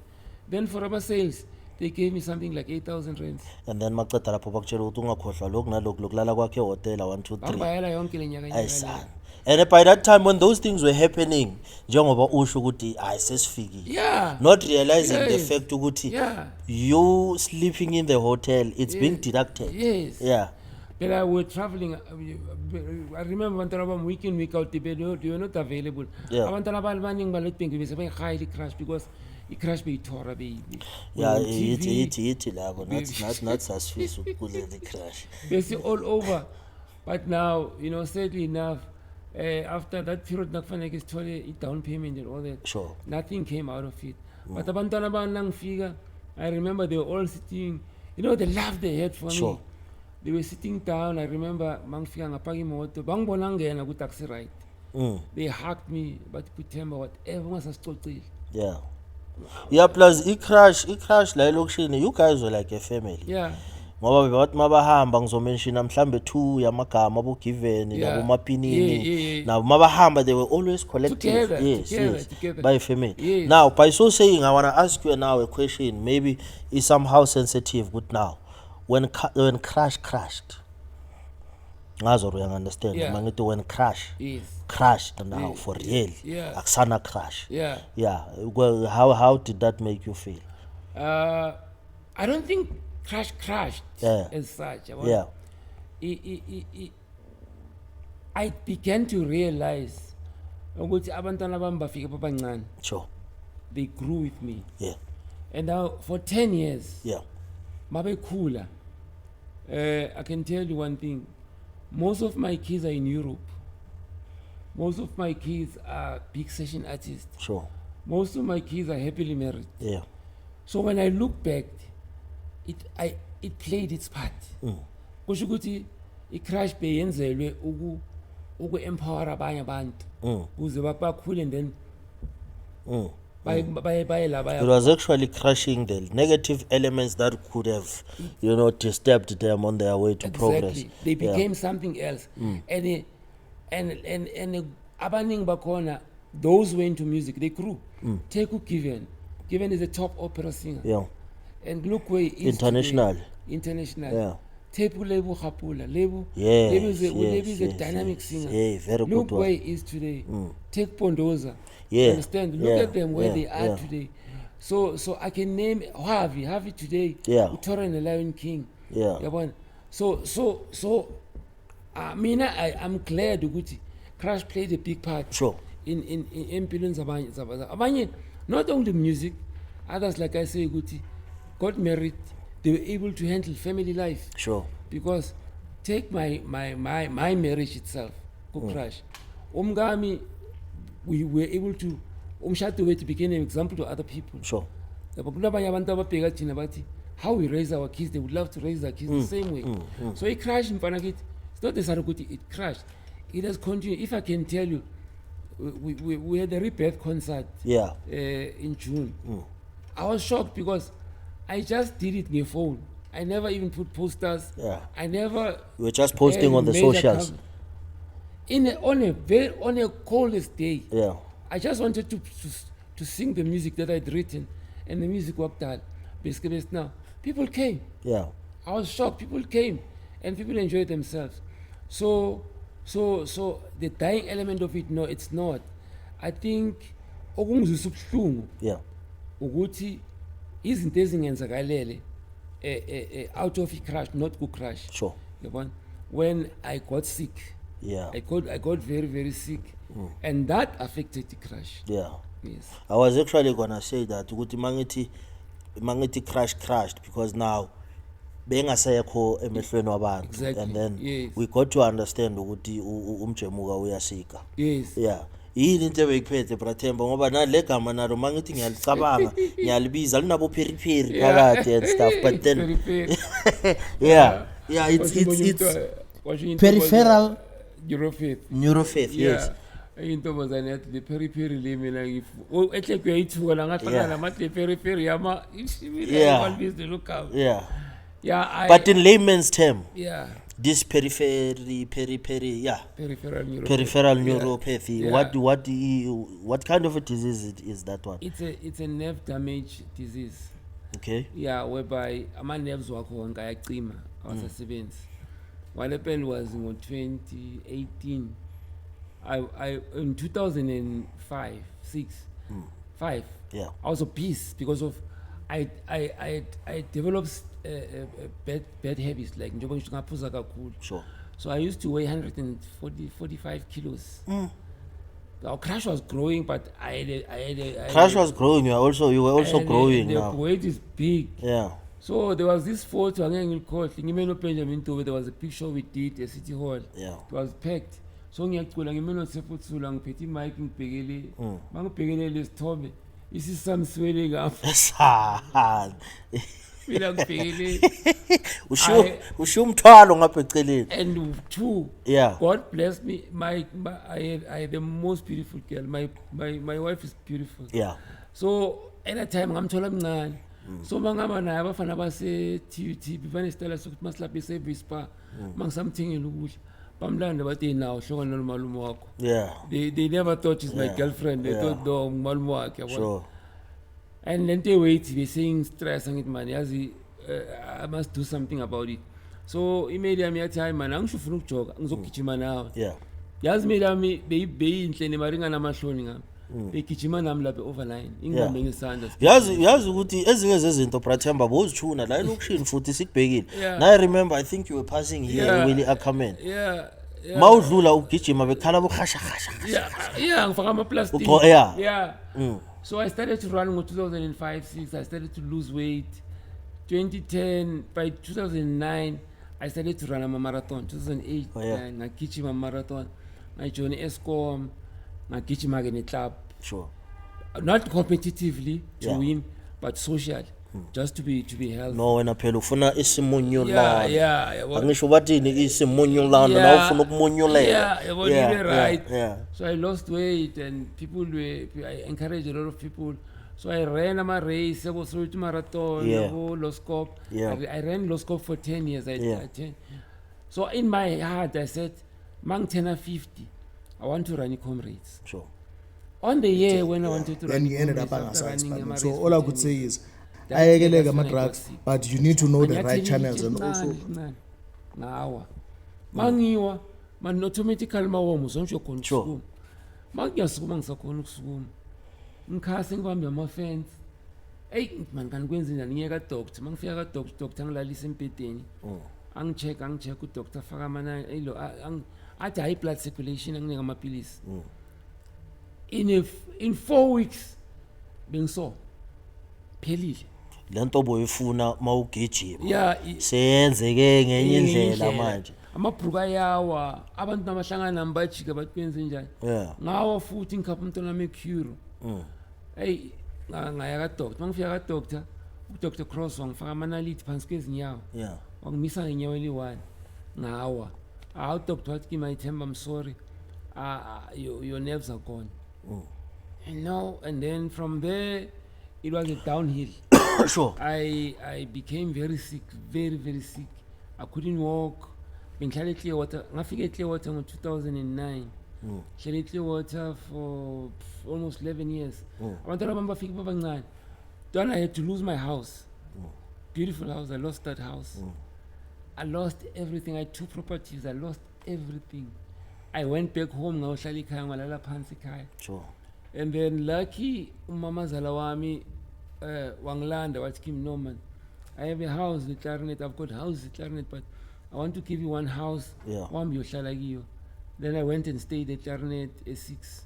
Then for rubber sales, they gave me something like 8,000 rands. And then maqeda lapho bakutshela ukuthi ungakhohlwa lokhu nalokhu lokulala kwakhe hotel 1 2 3. Babayela yonke lenyaka. And by that time when those things were happening, njengoba usho ukuthi sesifikile. Yeah. Not realizing the fact ukuthi you sleeping in the hotel, it's being deducted. Yes. Yeah. But I was traveling. I remember when week in, week out, they were not available. Yeah. I highly crashed because it crashed by Torah baby. Yeah, it's labo. Not suspicious the crash. Basically all over. But now, you know, sadly enough, after that period, a down payment and all that. Sure. Nothing came out of it. But abantwana banang figure, I remember they were all sitting. You know, the love they had for me. They were sitting down. I remember mangfika ngapaki moto. Bangbona ngena ku taxi ride. They hugged me, but kuthemba whatever masasixoxile. Yeah. Yeah, plus it crash la elokishini. You guys were like a family. Yeah. Ngoba bebathi mabahamba ngizomenshina mhlambe 2 yamagama abo given nabo mapinini nabo mabahamba they were always collective. Together. By family. Yes. Now by so saying I want to ask you now a question, maybe it's somehow sensitive, but now when crash crashed ngazo you understand mangithi when crash crashed now for real akusana crash. Well, how did that make you feel? I don't think crashed as such. I began to realize ukuthi abantwana bami bafike babancane. Sure. They grew with me. Yeah. And now for 10 years. Yeah. Mabekhula. I can tell you one thing. Most of my kids are in Europe. Most of my kids are big session artists. Sure. Most of my kids are happily married. Yeah. So when I look back, it played its part. kusho ukuthi i-crash beyenzelwe uku-empower abanye abantu ukuze bakhule and then baye la It baya. was actually crushing the negative elements that could have, disturbed them on their way to progress. Exactly. They became something else. And abaning bakhona, those who were into music, they grew. Take Given. Given is a top opera singer. Yeah. And look where he is International. today. International. Yeah. Tepu Lebu Hapula. Lebu Yes, Lebu is a yes, dynamic yes, singer. yeah, very Look good one. where he is today. Take Pondoza. Yeah, Understand? Look yeah, at them where yeah, they are yeah. today. So I can name Harvey today. Yeah. Utoro and the Lion King. Yeah. Yabona. So I'm glad ukuthi Crash played a big part. Sure. In empilweni zabanye, not only music, others, like I say, ukuthi got married, they were able to handle family life. Sure. Because take my marriage itself, Crash. Umgami, we were able to umshado wethu became an example to other people. Sure. Kunabanye abantu ababheka thina bathi how we raise our kids, they would love to raise their kids the same way. So it crashed in Panakit. It's not necessarily good, it crashed. It has continued. If I can tell you, we had a rebirth concert in June. I was shocked because I just did it on my phone. I never even put posters. Yeah. I never. You were just posting on the major socials. On a coldest day. Yeah. I just wanted to sing the music that I'd written, and the music worked out. Basically, now people came. Yeah. I was shocked. People came, and people enjoyed themselves. So the dying element of it, no, it's not. I think okungizwisa ubuhlungu Yeah. ukuthi izinto ezingenzakalele out of i-crash, not ku-crash. Sure. Yabona? When I got sick, Yeah. I got very, very sick, and that affected the crash. Yeah. Yes. I was actually gonna say that ukuthi mangiti crashed because now bengasekho emehlweni wabantu. Exactly. And then Yes. we got to understand ukuthi umjemuka uyasika. Yes. Yeah. Yini into ebeyiphethe Brathemba ngoba nale gama nalo mangithi ngiyalicabanga ngiyalibiza linabo periperi phakathi and stuff, but then yeah, it's peripheral neurofaith. Yes. intombazane yathi le periphery le mina ehle kuyayithuka la ngahlangana namathi le periphery yama always look out. Yeah. But in layman's term, yeah, this peripheral neuropathy. Yeah. What kind of a disease is that one? It's a nerve damage disease. Okay. Yeah, whereby ama nerves wakho wonke ayacima awasasebenzi. What happened was in 2018, I in 2005, 5. Yeah. I was obese because of I developed bad habits like njengoba ngisho ngaphuza kakhulu. Sure. So I used to weigh 145 kilos. Our crash was growing, but Crash was growing. You were also growing the now. weight is big. Yeah. So there was this photo angeke ngikhohle ngimeno Benjamin Tobe. There was a picture we did at City Hall. Yeah. It was packed. So ngiyacula ngimeno sefuthula ngiphethe imic ngibhekele mangibhekele lesithobe isisamswele ngapha mina ngibhekele usho umthwalo ngapha eceleni. and two, Yeah. God bless me, I had the most beautiful girl. My wife is beautiful. Yeah. So at that time ngamthola mncane. So bangaba naye abafana base TUT banesitala sokuthi masilaphe service spa mangisamthengela ukudla bamlanda bathi nawo hlokana nomalume wakho. Yeah. They never thought she's my Yeah. girlfriend. They Yeah. thought no malume wakhe yabona. Sure. And then they wait, they saying stress and it man yazi I must do something about it. So email yami yathi hayi man angishufuna ukujoga ngizogijima nawe. Yeah. Yazi email yami beyinhle nemaringa namahloni ngami. Begijima nami lapha overline ingibambe ngesandla. Yazi ukuthi ezinye zezinto Brathemba bozithuna la elokushini futhi sikubhekile. Yeah. Now I remember I think you were passing here Yeah. Willie Ackerman. Yeah. Mawudlula ugijima bekhala bokhasha. Yeah, ngifaka ama plastic. Yeah. Yeah. So I started to run in 2005-6. I started to lose weight. 2010, by 2009, I started to run a marathon. 2008, ngagijima marathon. I joined Eskom. Ngagijima ke club. Sure. Not competitively to win, but social. just to be healthy. No, wena phela ufuna isimunyulana. Yeah. Angisho bathini isimunyulana la ufuna ukumunyulela. You're right. So I lost weight and I encourage a lot of people. So I ran a race, I was through marathon, Loscop. I ran Loscop for 10 years. So in my heart I said, Mang 10 or 50, I want to run comrades. Sure. On the year when I wanted to then run you ended up comrades, on after running a a so race all I for could 10 say years, is that's when I my got drugs, sick. but you need to know the And right yathi channels nje and mncane, also mncane. Ngawa mangiwa man automatically mawomo sonke khona Sure. ukusukuma mangiyasukuma ngisakhona ukusukuma ngikhase ngibambe ama fence man kanti kwenza njani ngiyeka doctor mangifika ka doctor ngilalisa empedeni angicheck udoctor faka amana ilo athi high blood circulation anginika amapilisi in 4 weeks bengiso phelile lento boyifuna mawugijima i- seyenzeke ngenye indlela manje. amabhruka yawa abantu nabahlangana nami bajika bathi kwenze njani ngawa futhi ngikhapha umntwana wami hey ngaya ka doctor mangifika ka doctor uDr Cross wangifaka amanalithi phansi kwezinyawo wangimisa ngenyawo eli1 ngawa doctor wathi kimi Themba I'm sorry your nerves are gone and then from there it was a downhill. Sure. I became very sick, very sick. I couldn't walk. Bengihlala eClearwater. Ngafika eClearwater in 2009. Hlala eClearwater for almost 11 years. Abantwana bami bafika babancane. Then I had to lose my house. Beautiful house. I lost that house. I lost everything. I had 2 properties. I lost everything. I went back home ngayohlala ekhaya ngalala phansi ekhaya. Sure. And then lucky umamazala wami wangilanda wathi Kim Norman, I have a house in Clarinet, I've got houses in Clarinet, but I want to give you one house wami yohlala kiyo. Then I went and stayed at Clarinet A6.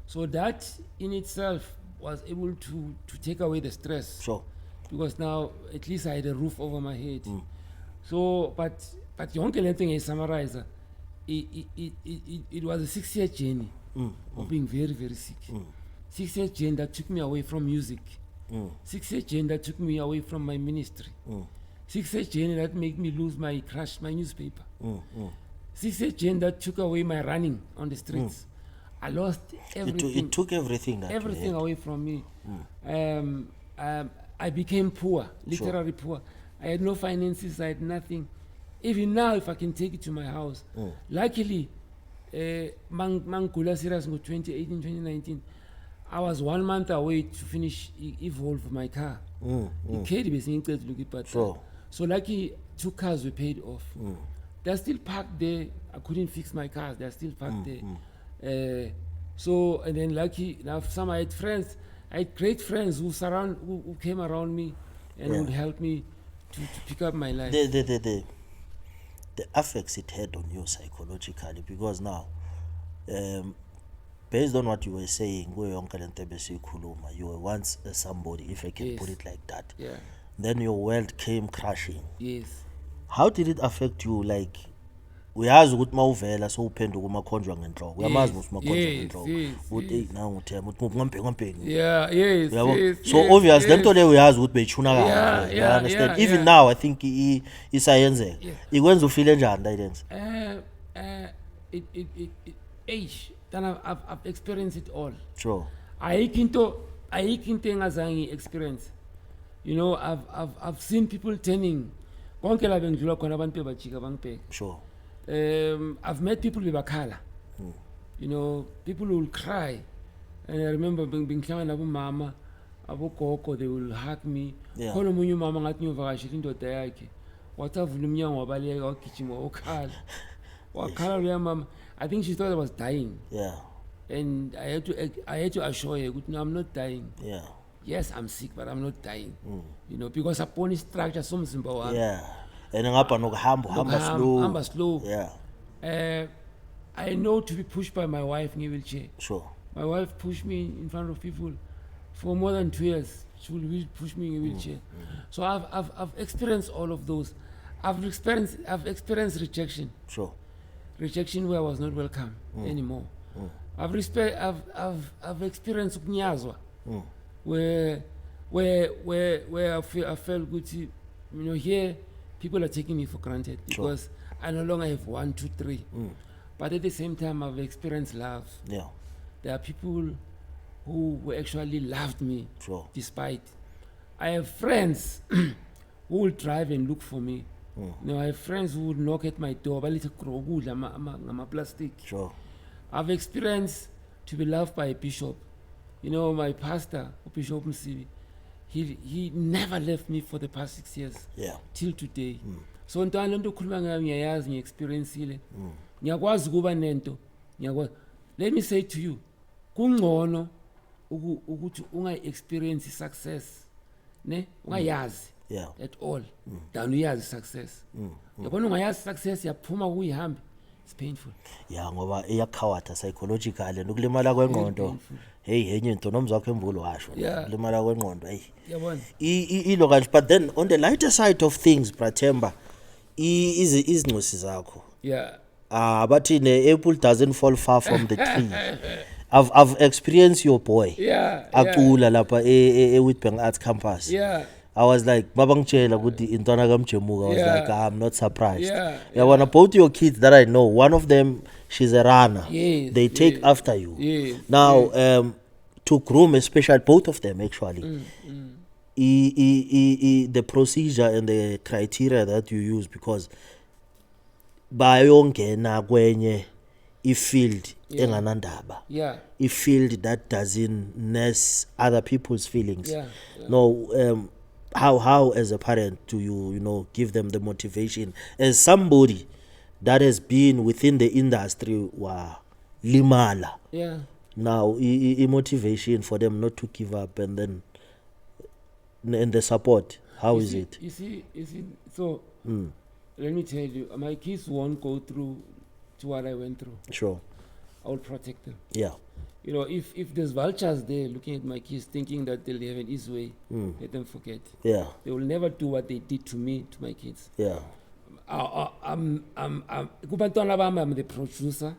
So that in itself was able to take away the stress. Sure. Because now at least I had a roof over my head. So but yonke lento ngiyisummarize, it was a 6-year journey of being very sick. 6-year journey that took me away from music. 6-year journey that took me away from my ministry. 6-year journey that made me lose my crush, my newspaper. 6-year journey that took away my running on the streets. I lost everything. It took everything away from me. I became poor, literally poor. I had no finances, I had nothing. Even now, if I can take it to my house. Luckily, Mangula Serious in 2018, 2019, I was 1 month away to finish Evolve my car. So lucky 2 cars were paid off. They're still parked there. I couldn't fix my cars. They're still parked there. So and then lucky now I had friends. I had great friends who came around me and would help me to pick up my life. The effects it had on you psychologically, because now based on what you were saying, you were once somebody, if I can put it like that. Then your world came crashing. Yes. How did it affect you? Like, uyazi ukuthi mawuvela so uphenduka umakhonjwa ngenhloko. Uyamazi ukuthi umakhonjwa ngenhloko. Uthi na ngithemba Yes. So obvious lento le uyazi ukuthi beyichuna kahle. You understand? Even now I think isayenzeka. Ikwenza ufile njani la lenze? Then I've experienced it all. Sure. Ayikho into engazange experience. You know, I've seen people turning. Konke la bengidlula khona abantu bebajika bangibheka. Sure. I've met people bebakhala. You know, people will cry. And I remember being nabo mama, abogogo, they will hug me. Khona omunye umama ngathi ngiyovakashela indoda yakhe. Wathavula umnyango wabaleka wagijima wakhala. Wakhala lo mama. I think she thought I was dying. And I had to assure her, no, I'm not dying. Yes, I'm sick, but I'm not dying. You know, because upon structure somzimba wami. And ngapha nokuhamba slow. I know to be pushed by my wife in a wheelchair. Sure. My wife pushed me in front of people for more than 2 years. She will push me in a wheelchair. So I've experienced all of those. I've experienced rejection. Sure. Rejection where I was not welcome anymore. I've experienced ukunyazwa, where where I felt good. Here people are taking me for granted because I no longer have 1, 2, 3. But at the same time, I've experienced love. Yeah. There are people who actually loved me despite. I have friends who will drive and look for me. I have friends who would knock at my door. Plastic. Sure. I've experienced to be loved by a bishop. My pastor, Bishop Msibi, he never left me for the past 6 years. Yeah. Till today. So ntwana lento khuluma ngayo ngiyayazi ngiexperience ile. Ngiyakwazi kuba nento. Let me say to you, kungcono ukuthi unga-experience success, ne? Ungayazi at all. Than uyazi success. Yabona ungayazi success yaphuma kuyihambi. It's painful. Yeah, ngoba iyakhawatha psychologically nokulimala kwengqondo. Hey enye into nomzwakho emvulo washo. Ulimala kwengqondo hey. Yabona. Ilo kanje, but then on the lighter side of things, Brathemba, izincosi zakho. Yeah. But the apple doesn't fall far from the tree. I've experienced your boy. Yeah. Akula lapha Witbank Arts Campus. Yeah. I was like, babangchela ukuthi intwana kamjemuka. I was like, I'm not surprised. Yeah. When both your kids that I know, one of them, she's a runner. Yes, they take after you. Yes, now, to groom, especially both of them actually. The procedure and the criteria that you use, because bayongena kwenye field enganandaba. A field that doesn't nurse other people's feelings. No, how as a parent do you give them the motivation as somebody that has been within the industry wa limala? Now motivation for them not to give up, and then and the support, how is it? You see so let me tell you, my kids won't go through to what I went through. Sure. I will protect them. Yeah. If there's vultures there looking at my kids thinking that they'll have an easy way, let them forget. Yeah. They will never do what they did to me, to my kids. Yeah. I'm the producer.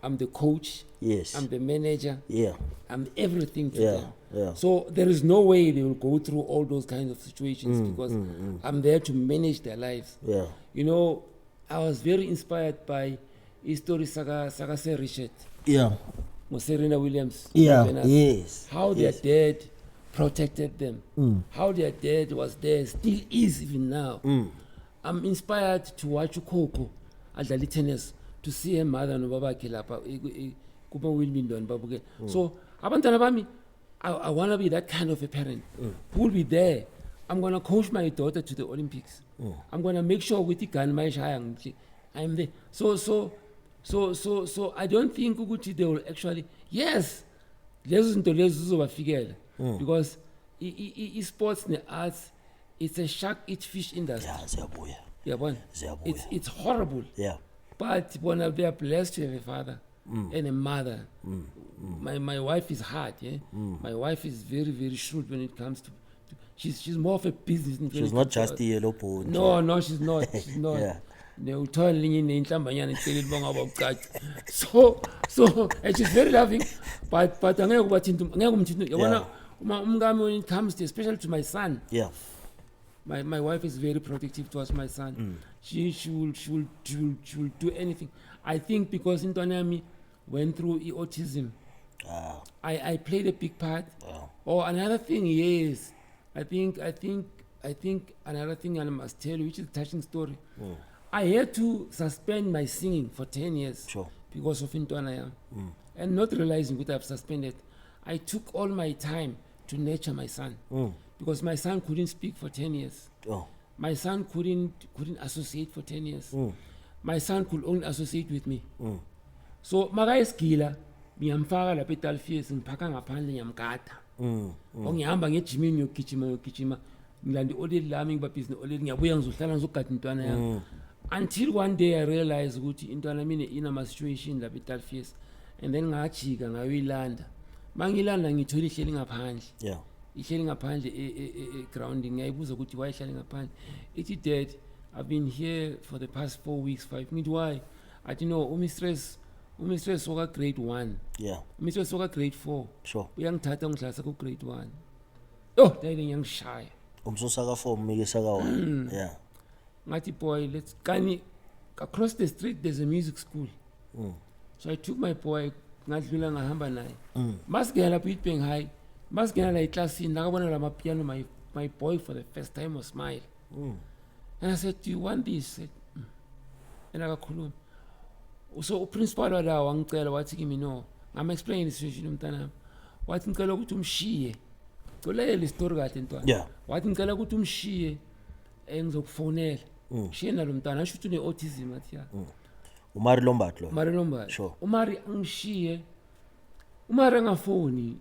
I'm the coach. Yes. I'm the manager. Yeah. I'm everything to them. Yeah. So there is no way they will go through all those kinds of situations because I'm there to manage their lives. Yeah. I was very inspired by history Saga Sir Richard. Yeah. Serena Williams. Yeah. Yes. How their dad protected them. How their dad was there, still is even now. I'm inspired to watch Coco adlala tennis, to see her mother no baba lapha kuba Wilmington babuke. So abantwana bami, I want to be that kind of a parent who will be there. I'm going to coach my daughter to the Olympics. I'm going to make sure with the gun my I'm there. So I don't think ukuthi they will actually, yes, lezo zinto lezo zizobafikela because sports and arts, it's a shark eat fish industry. Yeah, ziyabuya. It's horrible. Yeah. But when they are blessed to have a father and a mother. My wife is hard, yeah. My wife is very, very shrewd when it comes to she's more of a business. She's not just a yellow bone. No, she's not. She's not. Yeah. So and she's very loving, but when it comes to, especially to my son, my wife is very protective towards my son. She will do anything. I think because Intonami went through autism, I played a big part. Another thing is, I think another thing I must tell you, which is a touching story. I had to suspend my singing for 10 years because of Intwana. And not realizing what I've suspended, I took all my time to nurture my son because my son couldn't speak for 10 years. My son couldn't associate for 10 years. My son could only associate with me. So magayeskila ngiyamfaka lapha eTalfies ngiphaka ngaphandle ngiyamgada. Ngihamba ngejimini ngiyogijima ngilanda oleli lami ngiba business oleli ngiyabuya ngizohlala ngizogada intwana yami. Until one day I realized ukuthi intwana mina ina situation lapha eTalfies, and then ngajika ngayoyilanda. Mangilanda ngithola ihleli ngaphandle. Ihleli ngaphandle grounding ngiyayibuza ukuthi why ihleli ngaphandle. Ithi dad, I've been here for the past 4 weeks, 5 weeks. Why? I didn't know. Mistress soka grade 1. Mistress soka grade 4. Sure. Uyangithatha ngidlalisa ku grade 1. oh dayile ngiyangishaya umsusa ka form mikisa ka 1 yeah ngathi boy let's kani across the street there's a music school so I took my boy ngadlula ngahamba naye masigena lapha eBank High masigena la eclassini nakabona la mapiano my boy for the first time was smile and I said do you want this and akakhuluma so uprincipal wala wangicela wathi kimi no ngam explain the situation umntana wathi ngicela ukuthi umshiye kulele story kahle ntwana yeah wathi ngicela ukuthi umshiye engizokufonela shiye nalo mntana asho ukuthi une autism athi ya umari Lombat lo Mari Lombat Sure. umari angishiye umari angafoni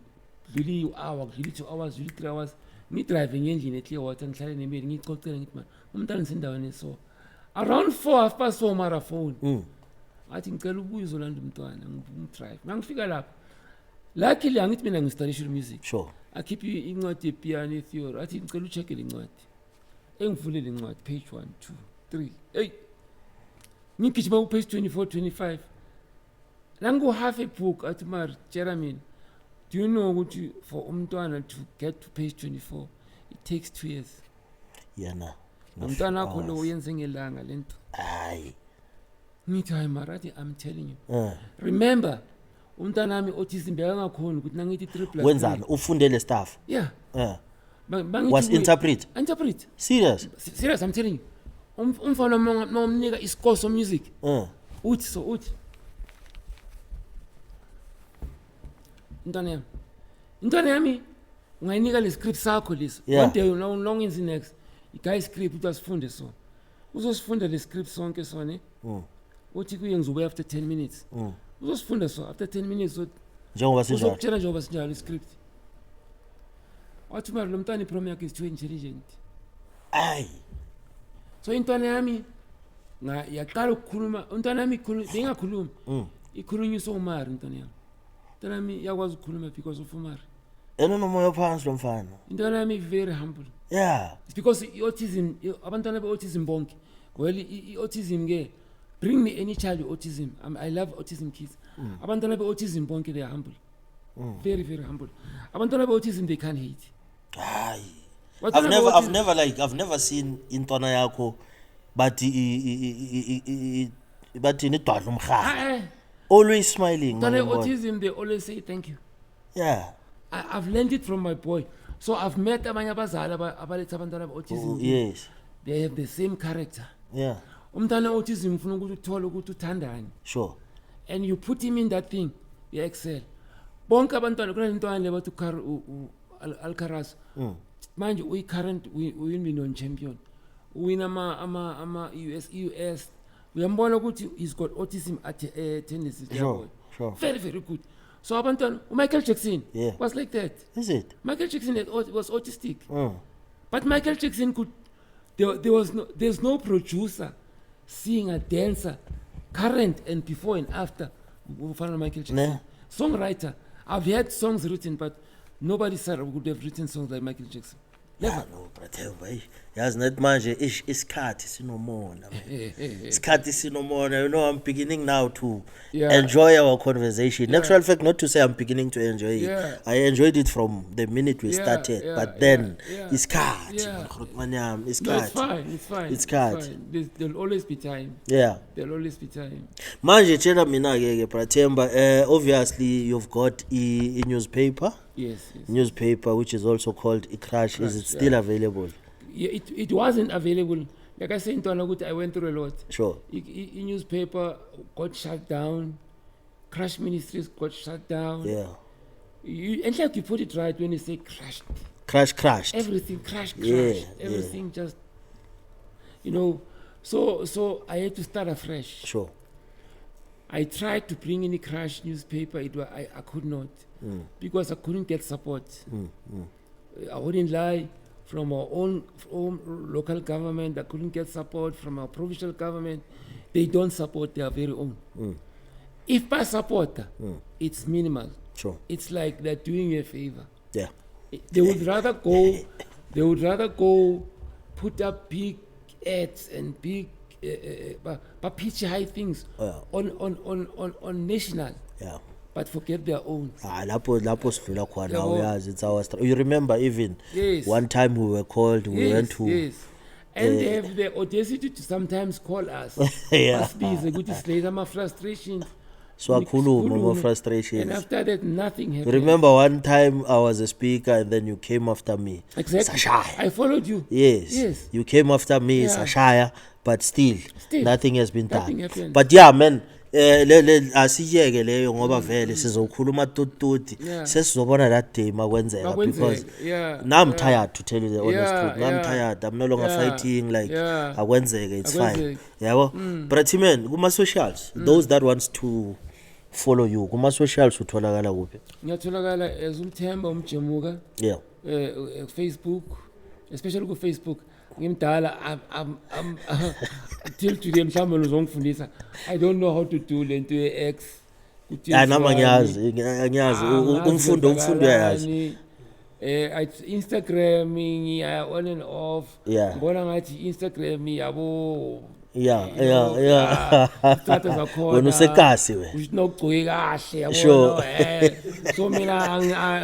dluli hour dluli 2 hours dluli 3 hours mi driving endlini eClearwater ngihlale nemeli ngicocela ngithi man umntana nisendaweni so around 4:30 mara phone athi ngicela ubuye uzolanda umntwana ngidrive mangifika lapha luckily angithi mina ngistudy music sure akhiphi incwadi yepiano theory athi ngicela ucheck le ncwadi engivulele incwadi page 1 2 3 hey ngigijima ku page 24 25 langu half a book athi mar Jeremy do you know ukuthi for umntwana to get to page 24 it takes 2 years yana umntwana akho lo uyenze ngelanga lento hayi ngithi hayi marathi I'm telling you remember umntana nami autism bekangakhona ukuthi nangithi 3+3 wenzani ufundele stuff yeah was interpret serious I'm telling you umfana nomnika isikole so music uthi intwana yami ungayinika le script sakho leso one day long in the next iguy script uthi asifunde so uzosifunda le script sonke sone uthi kuye ngizobuya after 10 minutes uzosifunda so after 10 minutes njengoba sinjalo uzokutshela njengoba sinjalo le script wathi mara lo mntana iprogram yakhe is too intelligent ay so intwana yami yaqala ukukhuluma intwana yami bengakhuluma ikhulunyiswa umari intwana yami yakwazi ukukhuluma because of umari nomoya phansi lo mfana intwana yami very humble yeah it's because autism abantwana be-autism bonke well i-autism ke bring me any child with autism I love autism kids abantwana be-autism bonke they are humble very very humble abantwana be-autism they can't hate hayi I've never seen intwana yakho bathi ni dwadla umkhaha always smiling autism they always say thank you yeah I've learned it from my boy so I've met abanye abazali abaletha abantwana be-autism yes they have the same character yeah umntana autism ufuna ukuthi uthole ukuthi uthandani sure and you put him in that thing you excel bonke abantwana kunalintwana le bathi Alcaraz manje uyi-current win champion uwina ama US uyambona ukuthi he's got autism tendencies sure very very good so abantwana Michael Jackson was like that is it Michael Jackson was autistic but Michael Jackson could there's no producer seeing a dancer current and before and after Michael Jackson songwriter I've heard songs written but nobody said I would have written songs like Michael Jackson never no brother yazi net manje isikhathi sinomona isikhathi sinomona you know I'm beginning now to enjoy our conversation in actual fact not to say I'm beginning to enjoy it I enjoyed it from the minute we started but then isikhathi manyam isikhathi it's fine there'll always be time there'll always be time manje tshela mina ke Brathemba obviously you've got a newspaper newspaper which is also called iCrush is it still available it wasn't available like I said I went through a lot sure newspaper got shut down Crush Ministries got shut down and like you put it right when you say crashed everything crashed everything just you know so I had to start afresh sure I tried to bring in a Crush newspaper I could not because I couldn't get support I wouldn't lie from our own local government I couldn't get support from our provincial government they don't support their very own if by support it's minimal sure it's like they're doing you a favor they would rather go put up big ads and big but pitch high things on national but forget their own. Lapho sidlula khona uyazi it's our you remember even one time we were called, we went to and they have the audacity to sometimes call us. Basibize ukuthi silayela ama frustrations. So akhuluma more frustrations. And after that nothing happened. Remember one time I was a speaker and then you came after me. Exactly. Sashaya. I followed you. Yes. You came after me, Sashaya, but still nothing has been nothing done. Happened. But yeah, man, asiyeke leyo ngoba vele sizokhuluma tututi sesizobona that day makwenzeka because now I'm tired to tell you the honest truth. Now I'm tired. I'm no longer fighting like akwenzeke, it's fine. Yabo. But man, kuma socials, those that wants to follow you, kuma socials utholakala kuphi? Ngiyatholakala as uMthemba Umjemuka. Facebook, especially ku Facebook. Ngimdala I'm till today mhlawumbe uzongifundisa. I don't know how to do lento ye-X. Nama ngiyazi umfundo uyazi. Instagram ngiya on and off. Ngibona ngathi Instagram yabo Stata zakhona. Wena usekasi we. Usinokugcoka kahle yabona. So mina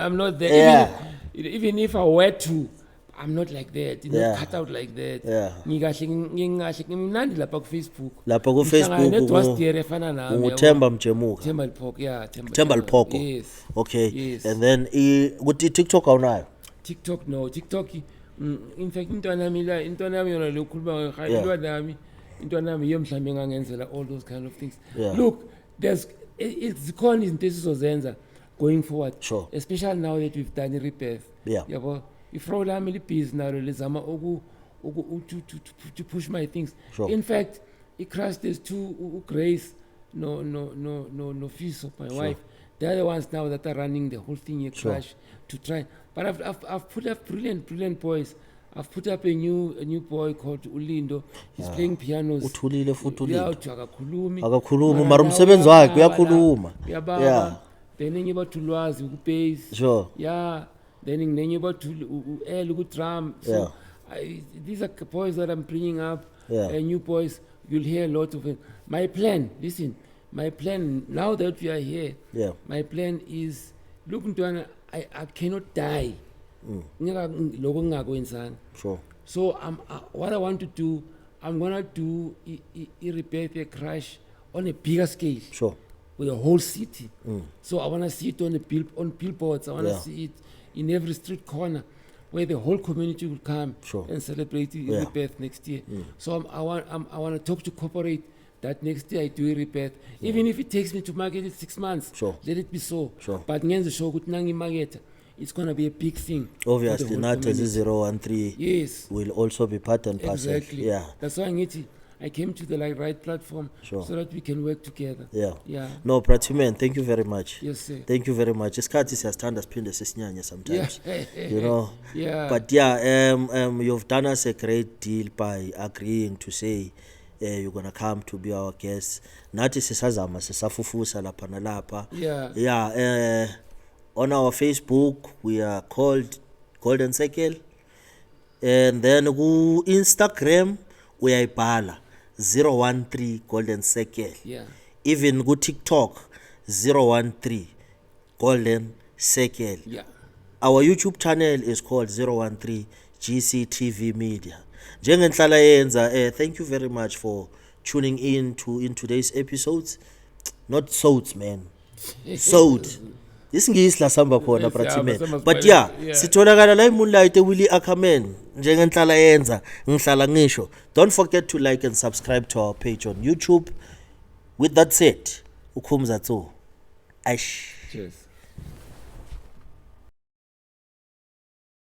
I'm not there. Even if I were to, I'm not like that, cut out like that. Ngingahle ngimnandi lapha ku Facebook. Lapha ku Facebook efana nami. Uthemba Mjemuka. Themba Liphoko, Themba Liphoko. Yes. Okay. Yes. And then ukuthi TikTok awunayo? TikTok no. TikTok in fact intwana yami yona lokhuluma ngahayilwa nami. Intwana yami yomhlambe ngangenzela all those kind of things. Look, it's khona izinto esizozenza going forward. Sure. Especially now that we've done a rebirth. Yabo. Ifro lami libhizi nalo lezama to push my things. Sure. In fact, Christ is to Grace no Fiso, my wife. They're the ones now that are running the whole thing here, Crash to try. But I've put up brilliant boys. I've put up a new boy called Ulindo. He's playing pianos. Uthulile futhi Ulindo. Akakhulumi mara umsebenzi wakhe uyakhuluma. Then ngiba tulwazi ku bass. Sure. Then nginenye about ku drum. So these are boys that I'm bringing up. New boys, you'll hear a lot of it. My plan now that we are here, my plan is look Ntwana, I cannot die. Sure. So what I want to do, I'm gonna do a rebirth, a crash on a bigger scale. Sure. With a whole city. So I wanna see it on billboards. I wanna see it in every street corner where the whole community will come and celebrate the rebirth next year. So I want to talk to corporate that next year I do a rebirth. Even if it takes me to market it 6 months, let it be so. But ngenze show ukuthi nangi market, it's going to be a big thing. Obviously, not as 013 will also be part and parcel. Exactly. That's why I came to the right platform so that we can work together. No, Pratiman, thank you very much. Yes, sir. Thank you very much. Isikhathi siyasithanda siphinde sisinyanye sometimes. You know. But you've done us a great deal by agreeing to say you're gonna come to be our guest. Nathi sisazama sisafufusa lapha nalapha. On our Facebook we are called Golden Circle, and then ku Instagram uyayibhala 013 Golden Circle. Even go TikTok 013 Golden Circle. Our YouTube channel is called 013 GCTV Media. Njengenhlala yenza, thank you very much for tuning in today's episodes. Not soads, man. Sold. Isingisi la samba khona Pratiman. But sitholakala la Moonlight Willie Ackerman. Njengenhlala yenza ngihlala ngisho. Don't forget to like and subscribe to our page on YouTube. With that said, ukhumza tso. Cheers.